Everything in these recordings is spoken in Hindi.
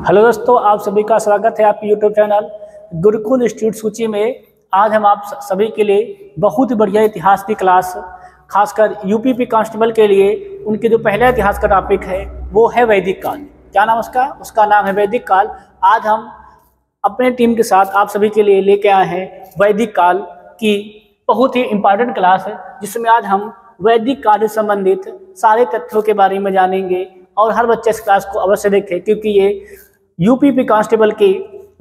हेलो दोस्तों, आप सभी का स्वागत है आपके यूट्यूब चैनल गुरुकुल इंस्टीट्यूट सूची में। आज हम आप सभी के लिए बहुत ही बढ़िया इतिहास की क्लास, खासकर यूपी कांस्टेबल के लिए उनके जो पहला इतिहास का टॉपिक है वो है वैदिक काल। क्या नाम उसका नाम है वैदिक काल। आज हम अपने टीम के साथ आप सभी के लिए लेके आए हैं वैदिक काल की बहुत ही इम्पॉर्टेंट क्लास है, जिसमें आज हम वैदिक काल से संबंधित सारे तथ्यों के बारे में जानेंगे। और हर बच्चे इस क्लास को अवश्य देखें, क्योंकि ये यूपी कांस्टेबल के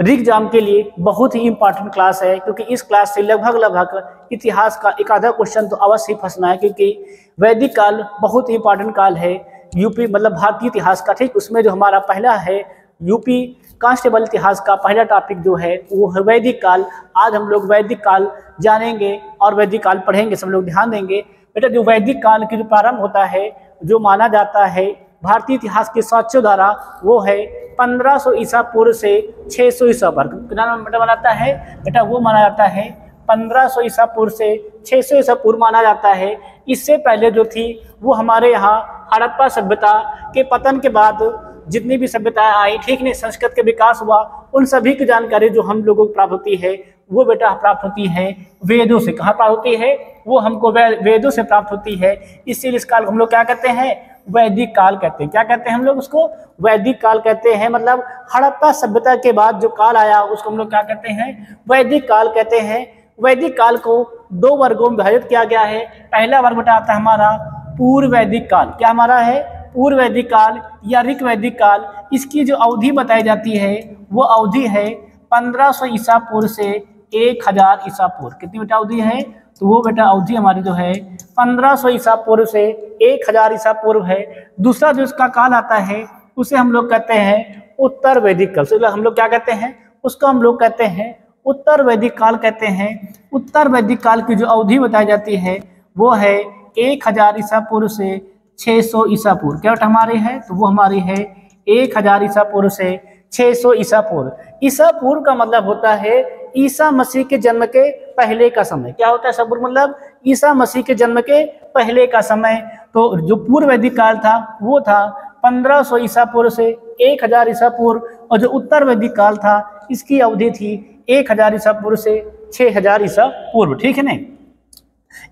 एग्जाम के लिए बहुत ही इम्पॉर्टेंट क्लास है। क्योंकि इस क्लास से लगभग इतिहास का एक आधा क्वेश्चन तो अवश्य ही फंसना है, क्योंकि वैदिक काल बहुत ही इम्पॉर्टेंट काल है यूपी मतलब भारतीय इतिहास का। ठीक, उसमें जो हमारा पहला है यूपी कांस्टेबल इतिहास का पहला टॉपिक जो है वो है वैदिक काल। आज हम लोग वैदिक काल जानेंगे और वैदिक काल पढ़ेंगे, सब लोग ध्यान देंगे। बेटा, जो वैदिक काल की जो प्रारंभ होता है, जो माना जाता है भारतीय इतिहास के साक्ष्यों द्वारा, वो है 1500 ईसा पूर्व से 600 ईसा पर। बेटा बनाता है, बेटा वो माना जाता है 1500 ईसा पूर्व से 600 ईसा पूर्व माना जाता है। इससे पहले जो थी वो हमारे यहाँ हड़प्पा सभ्यता के पतन के बाद जितनी भी सभ्यताएं आई, ठीक नहीं, संस्कृत के विकास हुआ, उन सभी की जानकारी जो हम लोगों को प्राप्त होती है वो बेटा प्राप्त होती है वेदों से। कहाँ प्राप्त होती है? वो हमको वेदों से प्राप्त होती है। इसीलिए इस काल को हम लोग क्या कहते हैं? वैदिक काल कहते हैं। क्या कहते हैं हम लोग उसको? वैदिक काल कहते हैं। मतलब हड़प्पा सभ्यता के बाद जो काल आया उसको हम लोग क्या कहते हैं? वैदिक काल कहते हैं। वैदिक काल को दो वर्गों में विभाजित किया गया है। पहला वर्ग बेटा आता है हमारा पूर्व वैदिक काल। क्या हमारा है? पूर्व वैदिक काल या ऋक वैदिक काल। इसकी जो अवधि बताई जाती है वो अवधि है 1500 ईसा पूर्व से 1000 ईसा पूर्व। कितनी बेटा अवधि है? तो वो बेटा अवधि हमारी जो है 1500 ईसा पूर्व से 1000 ईसा पूर्व है। दूसरा जो इसका काल आता है उसे हम लोग कहते हैं उत्तर वैदिक काल। हम लोग क्या कहते हैं? उसको हम लोग कहते हैं उत्तर वैदिक काल कहते हैं। उत्तर वैदिक काल की जो अवधि बताई जाती है वो है 1000 ईसा पूर्व से 600 ईसा पूर्व। क्या बेटा हमारे है? तो वो हमारी है 1000 ईसा पूर्व से 600 ईसा पूर्व। ईसा पूर्व का मतलब होता है ईसा मसीह के जन्म के पहले का समय। क्या होता है ईसा पूर्व? मतलब ईसा मसीह के जन्म के पहले का समय। तो जो पूर्व वैदिक काल था वो था 1500 ईसा पूर्व से 1000 ईसा पूर्व, और जो उत्तर वैदिक काल था इसकी अवधि थी 1000 ईसा पूर्व से 6000 ईसा पूर्व। ठीक है ना?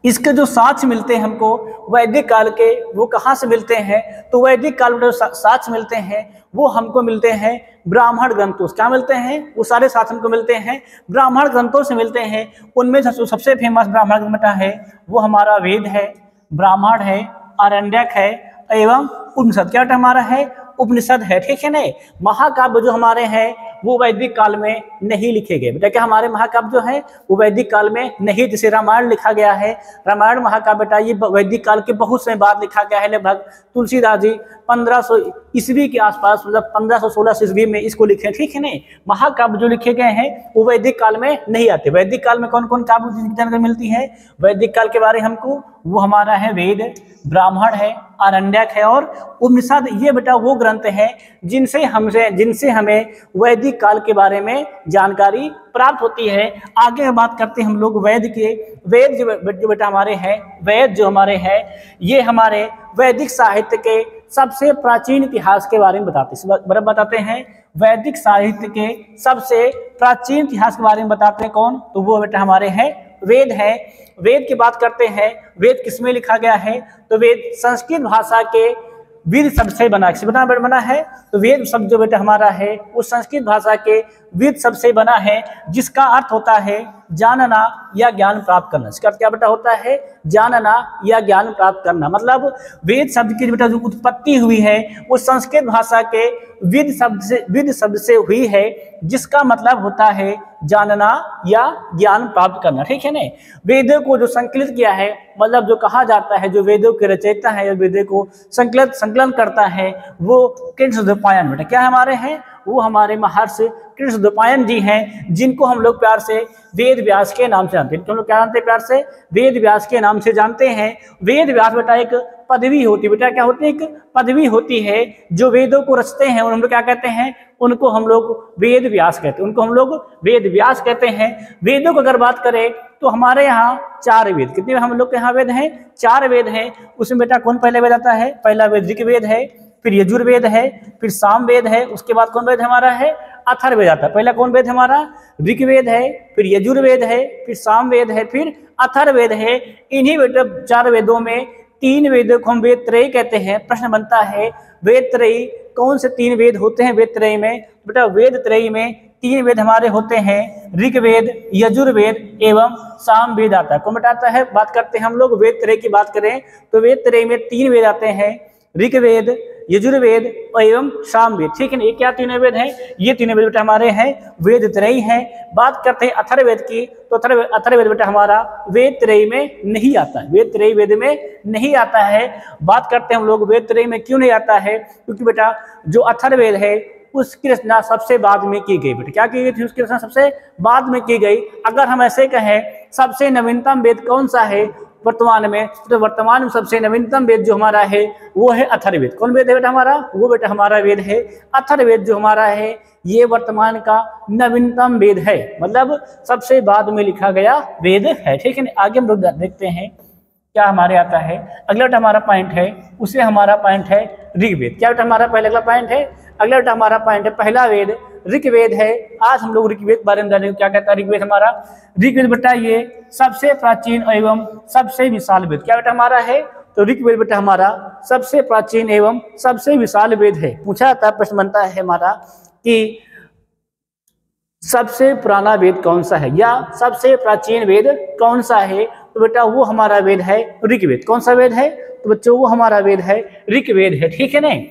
इसके जो साक्ष्य मिलते हैं हमको वैदिक काल के, वो कहाँ से मिलते हैं? तो वैदिक काल में जो साक्ष्य मिलते हैं वो हमको मिलते हैं ब्राह्मण ग्रंथों से। क्या मिलते हैं? वो सारे साक्ष्य हमको मिलते हैं ब्राह्मण ग्रंथों से मिलते हैं। उनमें सबसे फेमस ब्राह्मण ग्रंथ है वो हमारा वेद है, ब्राह्मण है, आरण्यक है एवं उपनिषद। क्या हमारा है? उपनिषद है। ठीक है ना? महाकाव्य जो हमारे हैं वो वैदिक काल में नहीं लिखे गए। बेटा क्या हमारे महाकाव्य जो है वो वैदिक काल में नहीं, जैसे रामायण लिखा गया है, रामायण महाकाव्य बेटा ये वैदिक काल के बहुत समय बाद लिखा गया है। लगभग तुलसीदास जी 1500 ईस्वी के आसपास, मतलब 1516 ईस्वी में इसको लिखे। ठीक है ना? महाकाव्य जो लिखे गए हैं वो वैदिक काल में नहीं आते। वैदिक काल में कौन कौन काव्य की जानकारी मिलती है वैदिक काल के बारे हमको? वो हमारा है वेद, ब्राह्मण है, आरण्यक है और उपनिषद। ये बेटा वो ग्रंथ हैं जिनसे हमें वैदिक काल के बारे में जानकारी प्राप्त होती है। आगे बात करते हैं हम लोग वेद के। वेद जो बेटा हमारे हैं, वेद जो हमारे हैं ये हमारे वैदिक साहित्य के सबसे प्राचीन इतिहास के बारे में बताते हैं। वैदिक साहित्य के सबसे प्राचीन इतिहास के बारे में बताते हैं कौन? तो वो बेटा हमारे हैं वेद है। वेद की बात करते हैं, वेद किसमें लिखा गया है? तो वेद संस्कृत भाषा के वेद शब्द से बना है। तो वेद शब्द जो बेटा हमारा है वो संस्कृत भाषा के वेद शब्द से बना है, जिसका अर्थ होता है जानना या ज्ञान प्राप्त करना। इसका अर्थ क्या बेटा होता है? जानना या ज्ञान प्राप्त करना। मतलब वेद शब्द की बेटा जो उत्पत्ति हुई है वो संस्कृत भाषा के वेद शब्द से हुई है, जिसका मतलब होता है जानना या ज्ञान प्राप्त करना। ठीक है ना? वेदों को जो संकलित किया है, मतलब जो कहा जाता है जो वेदों के रचयिता है, वेदों को संकलन करता है वो कृष्णद्वैपायन। बेटा क्या हमारे हैं? वो हमारे महर्षि कृष्णद्वैपायन जी हैं, जिनको हम लोग प्यार से वेद व्यास के नाम से जानते हैं। हम लोग क्या जानते हैं प्यार से? वेद व्यास के नाम से जानते हैं। वेद व्यास बेटा एक पदवी होती है। बेटा क्या होती है? एक पदवी होती है। जो वेदों को रचते हैं हम लोग क्या कहते हैं? उनको हम लोग वेद व्यास कहते हैं। उनको हम लोग वेद व्यास कहते हैं। वेदों को अगर बात करें तो हमारे यहाँ 4 वेद, कितने हम लोग के यहाँ वेद हैं? 4 वेद हैं। उसमें बेटा कौन पहले वेद आता है? पहला वेद ऋग्वेद है, फिर यजुर्वेद है, फिर सामवेद है, उसके बाद कौन वेद हमारा है, अथर्ववेद आता है। पहला कौन वेद हमारा, ऋग्वेद है, फिर यजुर्वेद है, फिर सामवेद है, फिर अथर्ववेद है। इन्हीं बेटा 4 वेदों में 3 वेदों को हम वेद त्रयी कहते हैं। प्रश्न बनता है वेद त्रयी कौन से 3 वेद होते हैं वेद त्रयी में? बेटा वेद त्रयी में 3 वेद हमारे होते हैं, ऋग्वेद, यजुर्वेद एवं सामवेद आता है। कौन बताता है? बात करते हैं हम लोग वेद त्रयी की बात करें तो वेद त्रयी में 3 वेद आते हैं, ऋग्वेद, यजुर्वेद एवं सामवेद। ठीक है ना, ये क्या 3 वेद हैं? ये 3 वेद बेटा हमारे हैं वेद त्रयी हैं। बात करते हैं अथर्ववेद की तो अथर्ववेद बेटा हमारा वेद त्रयी में नहीं आता है, वेद त्रयी वेद में नहीं आता है। बात करते हैं हम लोग वेद त्रयी में क्यों नहीं आता है? क्योंकि बेटा जो अथर्ववेद है उसकी रचना सबसे बाद में की गई। बेटा क्या की गई थी? उसकी रचना सबसे बाद में की गई। अगर हम ऐसे कहें सबसे नवीनतम वेद कौन सा है वर्तमान में, तो वर्तमान में सबसे नवीनतम वेद जो हमारा है वो है अथर्ववेद। कौन वेद है बेटा हमारा? वो बेटा हमारा वेद है अथर्ववेद जो हमारा है, ये वर्तमान का नवीनतम वेद है, मतलब सबसे बाद में लिखा गया वेद है। ठीक है, आगे हम लोग देखते हैं क्या हमारे आता है। अगला बेटा हमारा पॉइंट है, उसे हमारा पॉइंट है ऋग्वेद। क्या बेटा हमारा पहला अगला पॉइंट है? अगला बेटा हमारा पॉइंट है पहला वेद ऋग्वेद है। आज हम लोग ऋग्वेद बारे में जानेंगे। क्या कहता है ऋग्वेद हमारा? ऋग्वेद बेटा ये सबसे प्राचीन एवं सबसे विशाल वेद। क्या बेटा हमारा है? तो ऋग्वेद बेटा हमारा सबसे प्राचीन एवं सबसे विशाल वेद है। पूछा जाता है, प्रश्न बनता है हमारा कि सबसे पुराना वेद कौन सा है या सबसे प्राचीन वेद कौन सा है? तो बेटा वो हमारा वेद है ऋग्वेद। कौन सा वेद है? तो बच्चों वो हमारा वेद है ऋग्वेद है। ठीक है नहीं,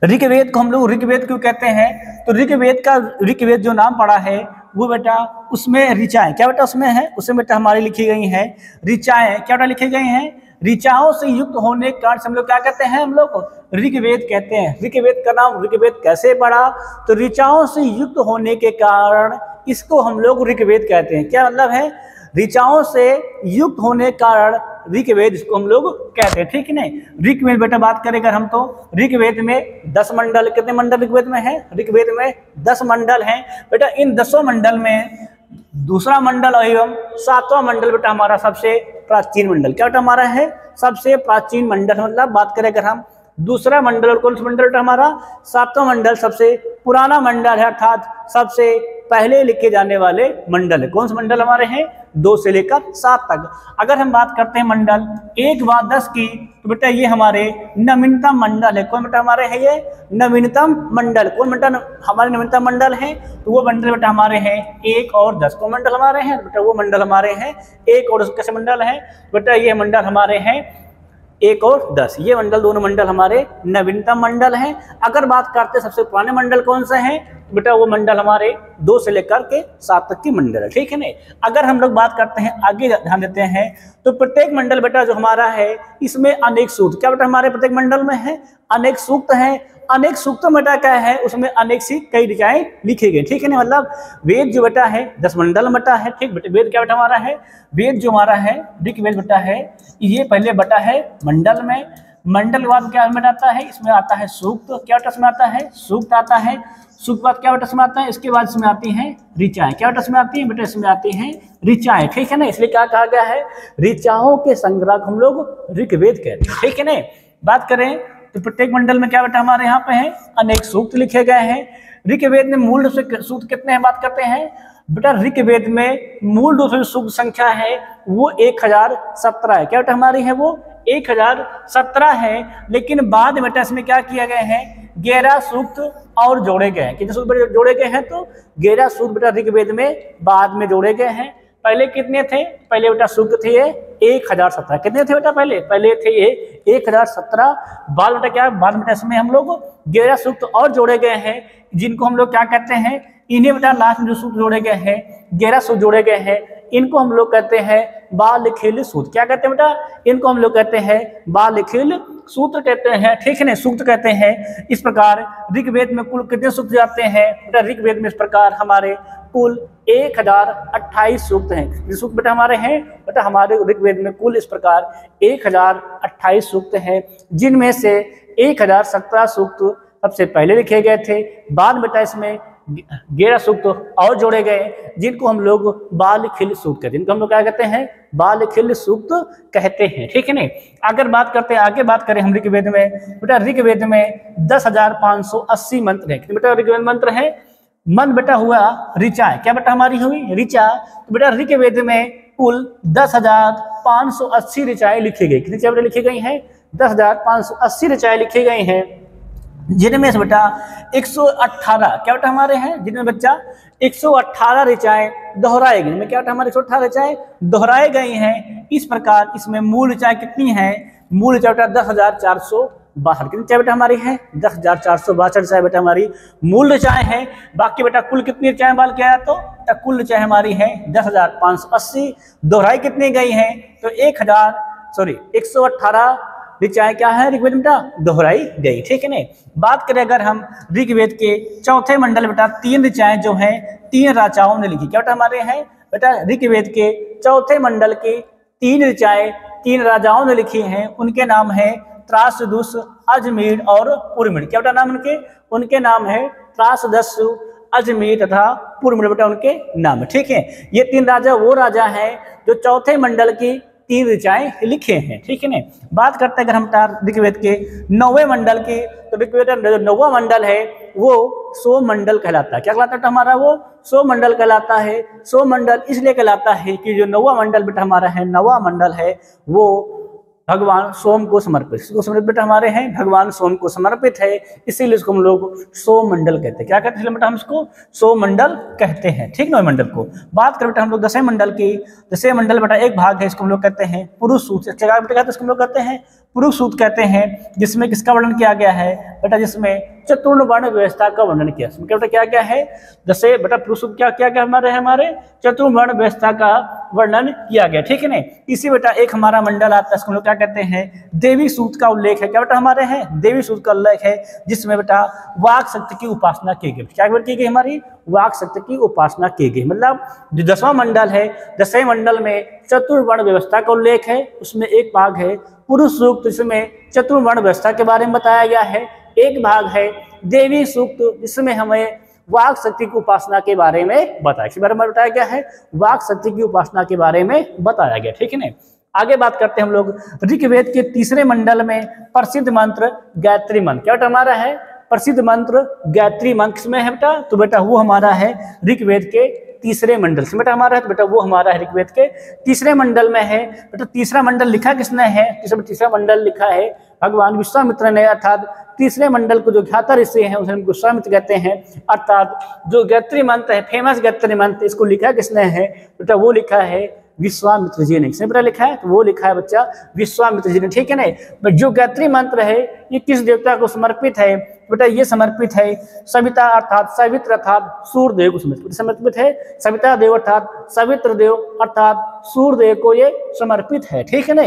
ऋग्वेद को हम लोग ऋग्वेद क्यों कहते हैं? तो ऋग्वेद जो नाम पड़ा है वो बेटा उसमें ऋचाएं, क्या बेटा उसमें है, उसमें बेटा हमारी लिखी गई हैं ऋचाएं। क्या बेटा लिखी गई हैं? ऋचाओं से युक्त होने के कारण हम लोग क्या कहते हैं? हम लोग ऋग्वेद कहते हैं। ऋग्वेद का नाम ऋग्वेद कैसे पड़ा? तो ऋचाओं से युक्त होने के कारण इसको हम लोग ऋग्वेद कहते हैं। क्या मतलब है? ऋचाओं से युक्त होने के कारण ऋग्वेद इसको हम लोग कहते हैं। ठीक है नहीं, ऋग्वेद बेटा बात करें अगर हम तो ऋग्वेद में 10 मंडल, कितने मंडल ऋग्वेद में है? ऋग्वेद में 10 मंडल हैं बेटा। इन 10 मंडल में दूसरा मंडल एवं 7वां मंडल बेटा हमारा सबसे प्राचीन मंडल। क्या बेटा हमारा है? सबसे प्राचीन मंडल। मतलब बात करें अगर हम दूसरा मंडल और कौन सा मंडल बेटा हमारा? 7वां मंडल सबसे पुराना मंडल है, अर्थात सबसे पहले लिखे जाने वाले मंडल है। कौन से मंडल हमारे हैं? 2 से लेकर 7 तक। अगर हम बात करते हैं मंडल 1 व 10 की तो बेटा ये हमारे नवीनतम मंडल है। कौन बेटा हमारे हैं? ये नवीनतम मंडल। कौन मंडल हमारे नवीनतम मंडल है? तो वो मंडल बेटा हमारे हैं 1 और 10। कौन मंडल हमारे हैं? बेटा वो मंडल हमारे हैं 1 और 10। कैसे मंडल है बेटा? ये मंडल हमारे हैं 1 और 10। ये मंडल दोनों मंडल हमारे नवीनतम मंडल हैं। अगर बात करते हैं सबसे पुराने मंडल कौन से हैं? बेटा वो मंडल हमारे 2 से लेकर के 7 तक की मंडल है। ठीक है नहीं, अगर हम लोग बात करते हैं आगे ध्यान देते हैं तो प्रत्येक मंडल बेटा जो हमारा है इसमें अनेक सूक्त। क्या बेटा हमारे प्रत्येक मंडल में है? अनेक सूक्त हैं। अनेक सूक्त बेटा क्या है? उसमें अनेक सी कई ऋचाएं लिखी गई। ठीक है ना, मतलब वेद जो बेटा है 10 मंडल में बटा है। ठीक बेटा, वेद क्या बेटा हमारा है? वेद जो हमारा है ऋग्वेद बेटा है ये पहले बटा है मंडल में। मंडल के बाद क्या में आता है? इसमें आता है सूक्त। क्या बेटा इसमें आता है? सूक्त आता है। सूक्त बाद क्या बेटा इसमें आता है? इसके बाद इसमें आती हैं ऋचाएं। क्या बेटा इसमें आती है? बेटा इसमें आती हैं ऋचाएं। ठीक है ना, इसलिए क्या कहा गया है? ऋचाओं के संग्रह को हम लोग ऋग्वेद कहते हैं। ठीक है ना, बात करें तो प्रत्येक मंडल में क्या बेटा हमारे यहाँ पे है? अनेक सूक्त लिखे गए हैं। ऋग्वेद में मूल रूप से सूक्त कितने हैं बात करते हैं बेटा? ऋग्वेद में मूल रूप से सूक्त संख्या है वो 1017 है। क्या बेटा हमारी है? वो 1017 है। लेकिन बाद में बेटा इसमें क्या किया गया है? 11 सूक्त और जोड़े गए हैं। कितने सूक्त जोड़े गए हैं? तो 11 सूक्त बेटा ऋग्वेद में बाद में जोड़े गए हैं। पहले कितने थे? पहले बेटा सूक्त थे ये 1017। कितने थे बेटा? पहले थे ये 1017। बाद बेटा क्या? बाद बेटा इसमें हम लोग 11 सूक्त और जोड़े गए हैं जिनको हम लोग क्या कहते हैं? इन्हें बेटा लास्ट में जो सूत्र जोड़े गए हैं 11 सूत्र जोड़े गए हैं इनको हम लोग कहते हैं बालखिल सूत्र। क्या कहते हैं बेटा? इनको हम लोग कहते हैं बालखिल सूत्र कहते हैं। ठीक है ना, सूत्र कहते हैं। इस प्रकार ऋग्वेद में कुल कितने सूत्र जाते हैं बेटा? ऋग्वेद में इस प्रकार हमारे कुल 1028 सूक्त हैं। ये सूक्त बेटा हमारे हैं बेटा हमारे ऋग्वेद में कुल इस प्रकार 1028 सूक्त हैं, जिनमें से 1017 सूक्त सबसे पहले लिखे गए थे। बाद बेटा इसमें 11 सूक्त और जोड़े गए जिनको हम लोग बाल खिल सूक्त कहते हैं, जिनको हम लोग क्या कहते हैं, बाल खिल सूक्त कहते हैं। ठीक है ना। अगर बात करते हैं, आगे बात करें हम ऋग्वेद में, बेटा ऋग्वेद में 10,580 मंत्र है। कितने बेटा ऋग्वेद मंत्र है? मन बेटा हुआ ऋचा, क्या बेटा हमारी हुई ऋचा। तो बेटा ऋग्वेद में कुल 10,580 ऋचाएं लिखी गई। कितनी बेटा लिखी गई हैं? 10,580 ऋचाएं लिखी गई हैं, जिनमें से बेटा 118 क्या बेटा हमारे हैं, जिनमें बच्चा 118 ऋचाएं दोहराए गए। क्या बेटा हमारे 118 ऋचाएं दोहराए गई हैं। इस प्रकार इसमें मूल ऋचाएं कितनी हैं? मूल ऋचाएं बेटा 10,462। कितनी ऋचाएं बेटा हमारी हैं? 10,462 ऋचाएं बेटा हमारी मूल ऋचाएं हैं। बाकी बेटा कुल कितनी ऋचाएं बाल किया तो कुल ऋचाएं हमारी हैं 10,580। दोहराई कितनी गई हैं? तो 118 ऋचाएं क्या है ऋग्वेद में बेटा? दोहराई गई। ठीक है ना। बात करें अगर हम ऋग्वेद के चौथे मंडल बेटा 3 ऋचाएं जो हैं 3 राजाओं ने लिखी। क्या बेटा हमारे हैं? बेटा ऋग्वेद के चौथे मंडल के 3 ऋचाएं 3 राजाओं ने लिखी हैं। उनके नाम है त्रासदुस, अजमीर और पुरमिड। क्या बेटा नाम उनके? उनके नाम है त्रासदस, अजमीर तथा पुरमिड बेटा उनके नाम। ठीक है। ये 3 राजा वो राजा हैं जो चौथे मंडल की 3 ऋचाएं लिखे हैं। ठीक है ना। बात करते हैं अगर हम ऋग्वेद के 9वें मंडल की, तो ऋग्वेद का जो 9वां मंडल है वो सोम मंडल कहलाता है। क्या कहलाता है हमारा? वो सोम मंडल कहलाता है। सोम मंडल इसलिए कहलाता है कि जो 9वां मंडल बेटा हमारा है, 9वां मंडल है वो भगवान सोम को समर्पित, इसको समर्पित बेटा हमारे हैं, भगवान सोम को समर्पित है, इसीलिए इसको हम लोग सोम मंडल कहते हैं। क्या कहते हैं बेटा? हम इसको सोम मंडल कहते हैं। ठीक, 9वें मंडल को। बात करें बेटा हम लोग 10वें मंडल की, 10वें मंडल बेटा एक भाग है, इसको हम लोग कहते हैं पुरुष सूक्त। क्या बेटा कहते हैं? इसको हम लोग कहते हैं पुरुष सूक्त कहते हैं, जिसमें किसका वर्णन किया गया है बेटा? जिसमें चतुर्ण वर्ण व्यवस्था का वर्णन किया। इसमें क्या बेटा क्या क्या है? जैसे बेटा पुरुष सूक्त क्या क्या क्या हमारे चतुर्ण वर्ण व्यवस्था का वर्णन किया गया। ठीक है ना। इसी बेटा एक हमारा मंडल आता है, इसको हम लोग क्या कहते हैं? देवी सूक्त का उल्लेख है। क्या बेटा हमारे हैं? देवी सूक्त का उल्लेख है, जिसमें बेटा वाक शक्ति की उपासना की गई। क्या की गई? हमारी वाक शक्ति की उपासना की गई। मतलब जो 10वां मंडल है, 10वें मंडल में चतुर्वर्ण व्यवस्था का उल्लेख है, उसमें एक भाग है पुरुष सूक्त, जिसमें चतुर्वर्ण व्यवस्था के बारे में बताया गया है। एक भाग है देवी सूक्त, जिसमें हमें वाक शक्ति की उपासना के बारे में बताया, इसके बारे में बताया गया है, वाक शक्ति की उपासना के बारे में बताया गया। ठीक है ना। आगे बात करते हैं हम लोग ऋग्वेद के 3रे मंडल में प्रसिद्ध मंत्र गायत्री मंत्र। क्या बेटा हमारा है? प्रसिद्ध मंत्र गायत्री मंत्र किसमें है बेटा? तो बेटा वो हमारा है ऋग्वेद के 3रे मंडल से बेटा हमारा है। तो बेटा वो हमारा है ऋग्वेद के 3रे मंडल में है। बेटा 3रा मंडल लिखा किसने है? 3रा मंडल लिखा है भगवान विश्वामित्र ने, अर्थात 3रे मंडल को जो ज्ञाता ऋषि हैं उसे हम विश्वामित्र कहते हैं। अर्थात जो गायत्री मंत्र है, फेमस गायत्री मंत्र, इसको लिखा किसने है? बेटा वो लिखा है विश्वामित्र जी ने। किसने बेटा लिखा है? तो वो लिखा है बच्चा विश्वामित्र जी ने। ठीक है ना। जो गायत्री मंत्र है ये किस देवता को समर्पित है? बेटा ये समर्पित है सविता अर्थात सवित्र अर्थात सूर्यदेव को समर्पित है। सविता देव अर्थात सवित्र देव अर्थात सूर्यदेव को ये समर्पित है। ठीक है ना।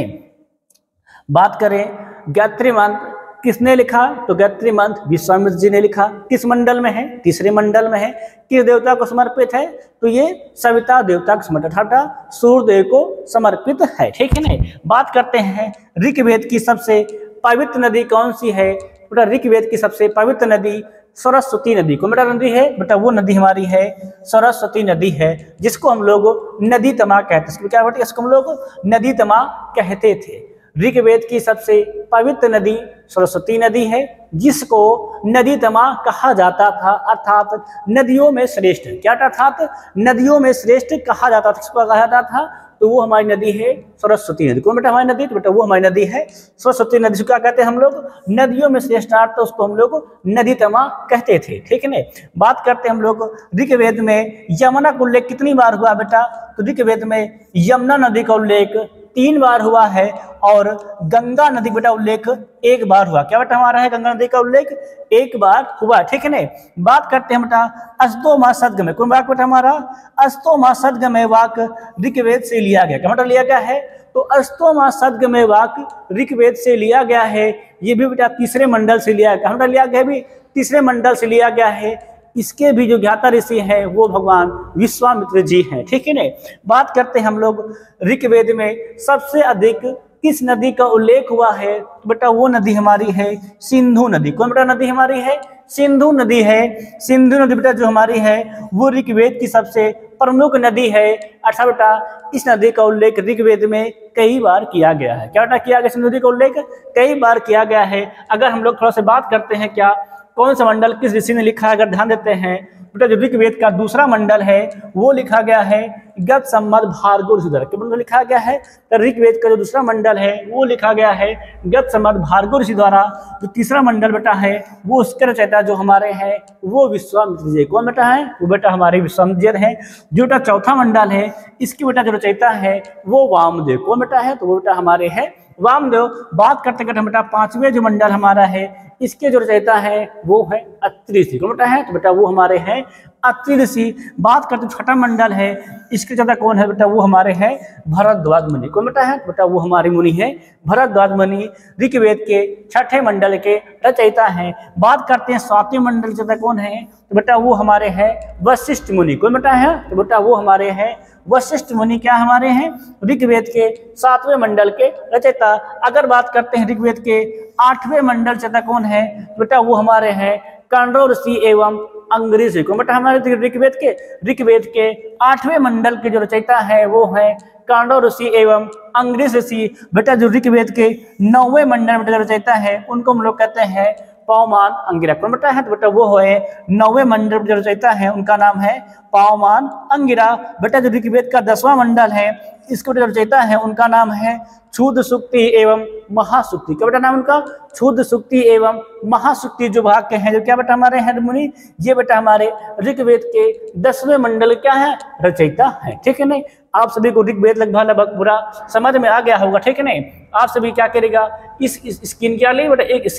बात करें गायत्री मंत्र किसने लिखा? तो गायत्री मंत्र विश्वामित्र जी ने लिखा। किस मंडल में है? 3रे मंडल में है। किस देवता को समर्पित है? तो ये सविता देवता को समर्पित अर्थात सूर्यदेव को समर्पित है। ठीक है ना। बात करते हैं ऋग्वेद की सबसे पवित्र नदी कौन सी है? बेटा ऋग्वेद की सबसे पवित्र नदी सरस्वती नदी। कौन बेटा नदी है? बेटा वो नदी हमारी है सरस्वती नदी है, जिसको हम लोग नदी तमा कहते हैं। क्या बेटा इसको हम लोग नदी तमा कहते थे। ऋग्वेद की सबसे पवित्र नदी सरस्वती नदी है, जिसको नदी तमा कहा जाता था, अर्थात नदियों में श्रेष्ठ। क्या अर्थात नदियों में श्रेष्ठ कहा जाता था। किसको कहा जाता था? तो वो हमारी नदी है सरस्वती नदी। कौन बेटा हमारी नदी? तो बेटा वो हमारी नदी है सरस्वती नदी। क्या कहते हैं हम लोग? नदियों में श्रेष्ठ, तो उसको हम लोग नदी तमा कहते थे। ठीक है ना। बात करते हैं हम लोग ऋग्वेद में यमुना का उल्लेख कितनी बार हुआ बेटा? तो ऋग्वेद में यमुना नदी का उल्लेख 3 बार हुआ है और गंगा नदी बेटा उल्लेख 1 बार हुआ। क्या बेटा हमारा है? गंगा नदी का उल्लेख 1 बार हुआ। ठीक है ना। बात करते हैं बेटा अस्तोमा सद्गमय। कौन वाक बेटा हमारा? अस्तोमा सद्गमय वाक ऋग्वेद से लिया गया। क्या बेटा लिया गया है? तो अस्तोमा सद्गमय वाक ऋग्वेद से लिया गया है। ये भी बेटा 3रे मंडल से लिया गया। बेटा लिया गया भी 3रे मंडल से लिया गया है। इसके भी जो ज्ञाता ऋषि हैं वो भगवान विश्वामित्र जी हैं। ठीक है ना। बात करते हैं हम लोग ऋग्वेद में सबसे अधिक किस नदी का उल्लेख हुआ है? तो बेटा वो नदी हमारी है सिंधु नदी। कौन बेटा नदी हमारी है? सिंधु नदी है। सिंधु नदी बेटा जो हमारी है वो ऋग्वेद की सबसे प्रमुख नदी है। अर्थात बेटा इस नदी का उल्लेख ऋग्वेद में कई बार किया गया है। क्या बेटा किया गया, सिंधु नदी का उल्लेख कई बार किया गया है। अगर हम लोग थोड़ा सा बात करते हैं क्या कौन सा मंडल किस ऋषि ने लिखा है, अगर ध्यान देते हैं बेटा जो ऋग्वेद का दूसरा मंडल है वो लिखा गया है गत संवत भार्गव ऋषि द्वारा। क्या लिखा गया है, तो ऋग्वेद का जो दूसरा मंडल है वो लिखा गया है गत संवत भार्गव ऋषि द्वारा। जो तीसरा मंडल बेटा है वो उसके रचयिता जो हमारे हैं वो विश्वामित्र जी। कौन बेटा है, वो बेटा हमारे विश्वामित्र जी हैं। जो बेटा चौथा मंडल है इसकी बेटा जो रचयिता है वो वामदेव। कौन बेटा है, तो वो बेटा हमारे हैं वामदेव। बात करते करते बेटा पांचवें जो मंडल हमारा है इसके जो रचयिता है वो है अत्रि ऋषि। कौन बेटा है, तो बेटा वो हमारे हैं अत्रि ऋषि। बात करते छठा मंडल है इसके रचयिता कौन है बेटा, वो हमारे हैं भरद्वाज मुनि। कौन बेटा है, तो बेटा वो हमारे मुनि है भरद्वाज मुनि, ऋग्वेद के छठे मंडल के रचयिता हैं। बात करते हैं सातवें मंडल रचयिता कौन है, तो बेटा वो हमारे हैं वशिष्ठ मुनि। कौन बेटा है, तो बेटा वो हमारे हैं वशिष्ठ मुनि। क्या हमारे हैं, ऋग्वेद के सातवें मंडल के रचयिता। अगर बात करते हैं ऋग्वेद के आठवें मंडल रचयिता कौन है, बेटा वो हमारे हैं कण्व ऋषि एवं अंगरी ऋषि। कौन बेटा हमारे ऋग्वेद के आठवें मंडल के जो रचयिता है वो है कण्व ऋषि एवं अंगरी ऋषि। बेटा जो ऋग्वेद के 9वें मंडल में रचयिता है उनको हम लोग कहते हैं पवमान अंगिरा। कौन बेटा है, तो बेटा वो है 9वें मंडल जो रचयिता है उनका नाम है पवमान अंगिरा। बेटा जो ऋग्वेद का 10वां मंडल है इसके जो रचयिता है उनका नाम है क्षुद्र सूक्ति एवं महासूक्ति। क्या बेटा नाम उनका, क्षुद्र सूक्ति एवं महासूक्ति जो भाग के हैं जो क्या बेटा हमारे हैं मुनि, ये बेटा हमारे ऋग्वेद के 10वें मंडल क्या है रचयिता है। ठीक है नहीं, आप सभी को ऋग्वेद लगभग पूरा समझ में आ गया होगा। ठीक है नहीं, आप सभी क्या करेगा इस स्क्रीन क्या ले बेटा, एक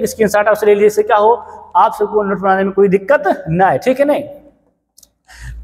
स्क्रीन शॉट आपसे ले लीजिए, इससे क्या हो आप सबको नोट बनाने में कोई दिक्कत ना है। ठीक है नहीं,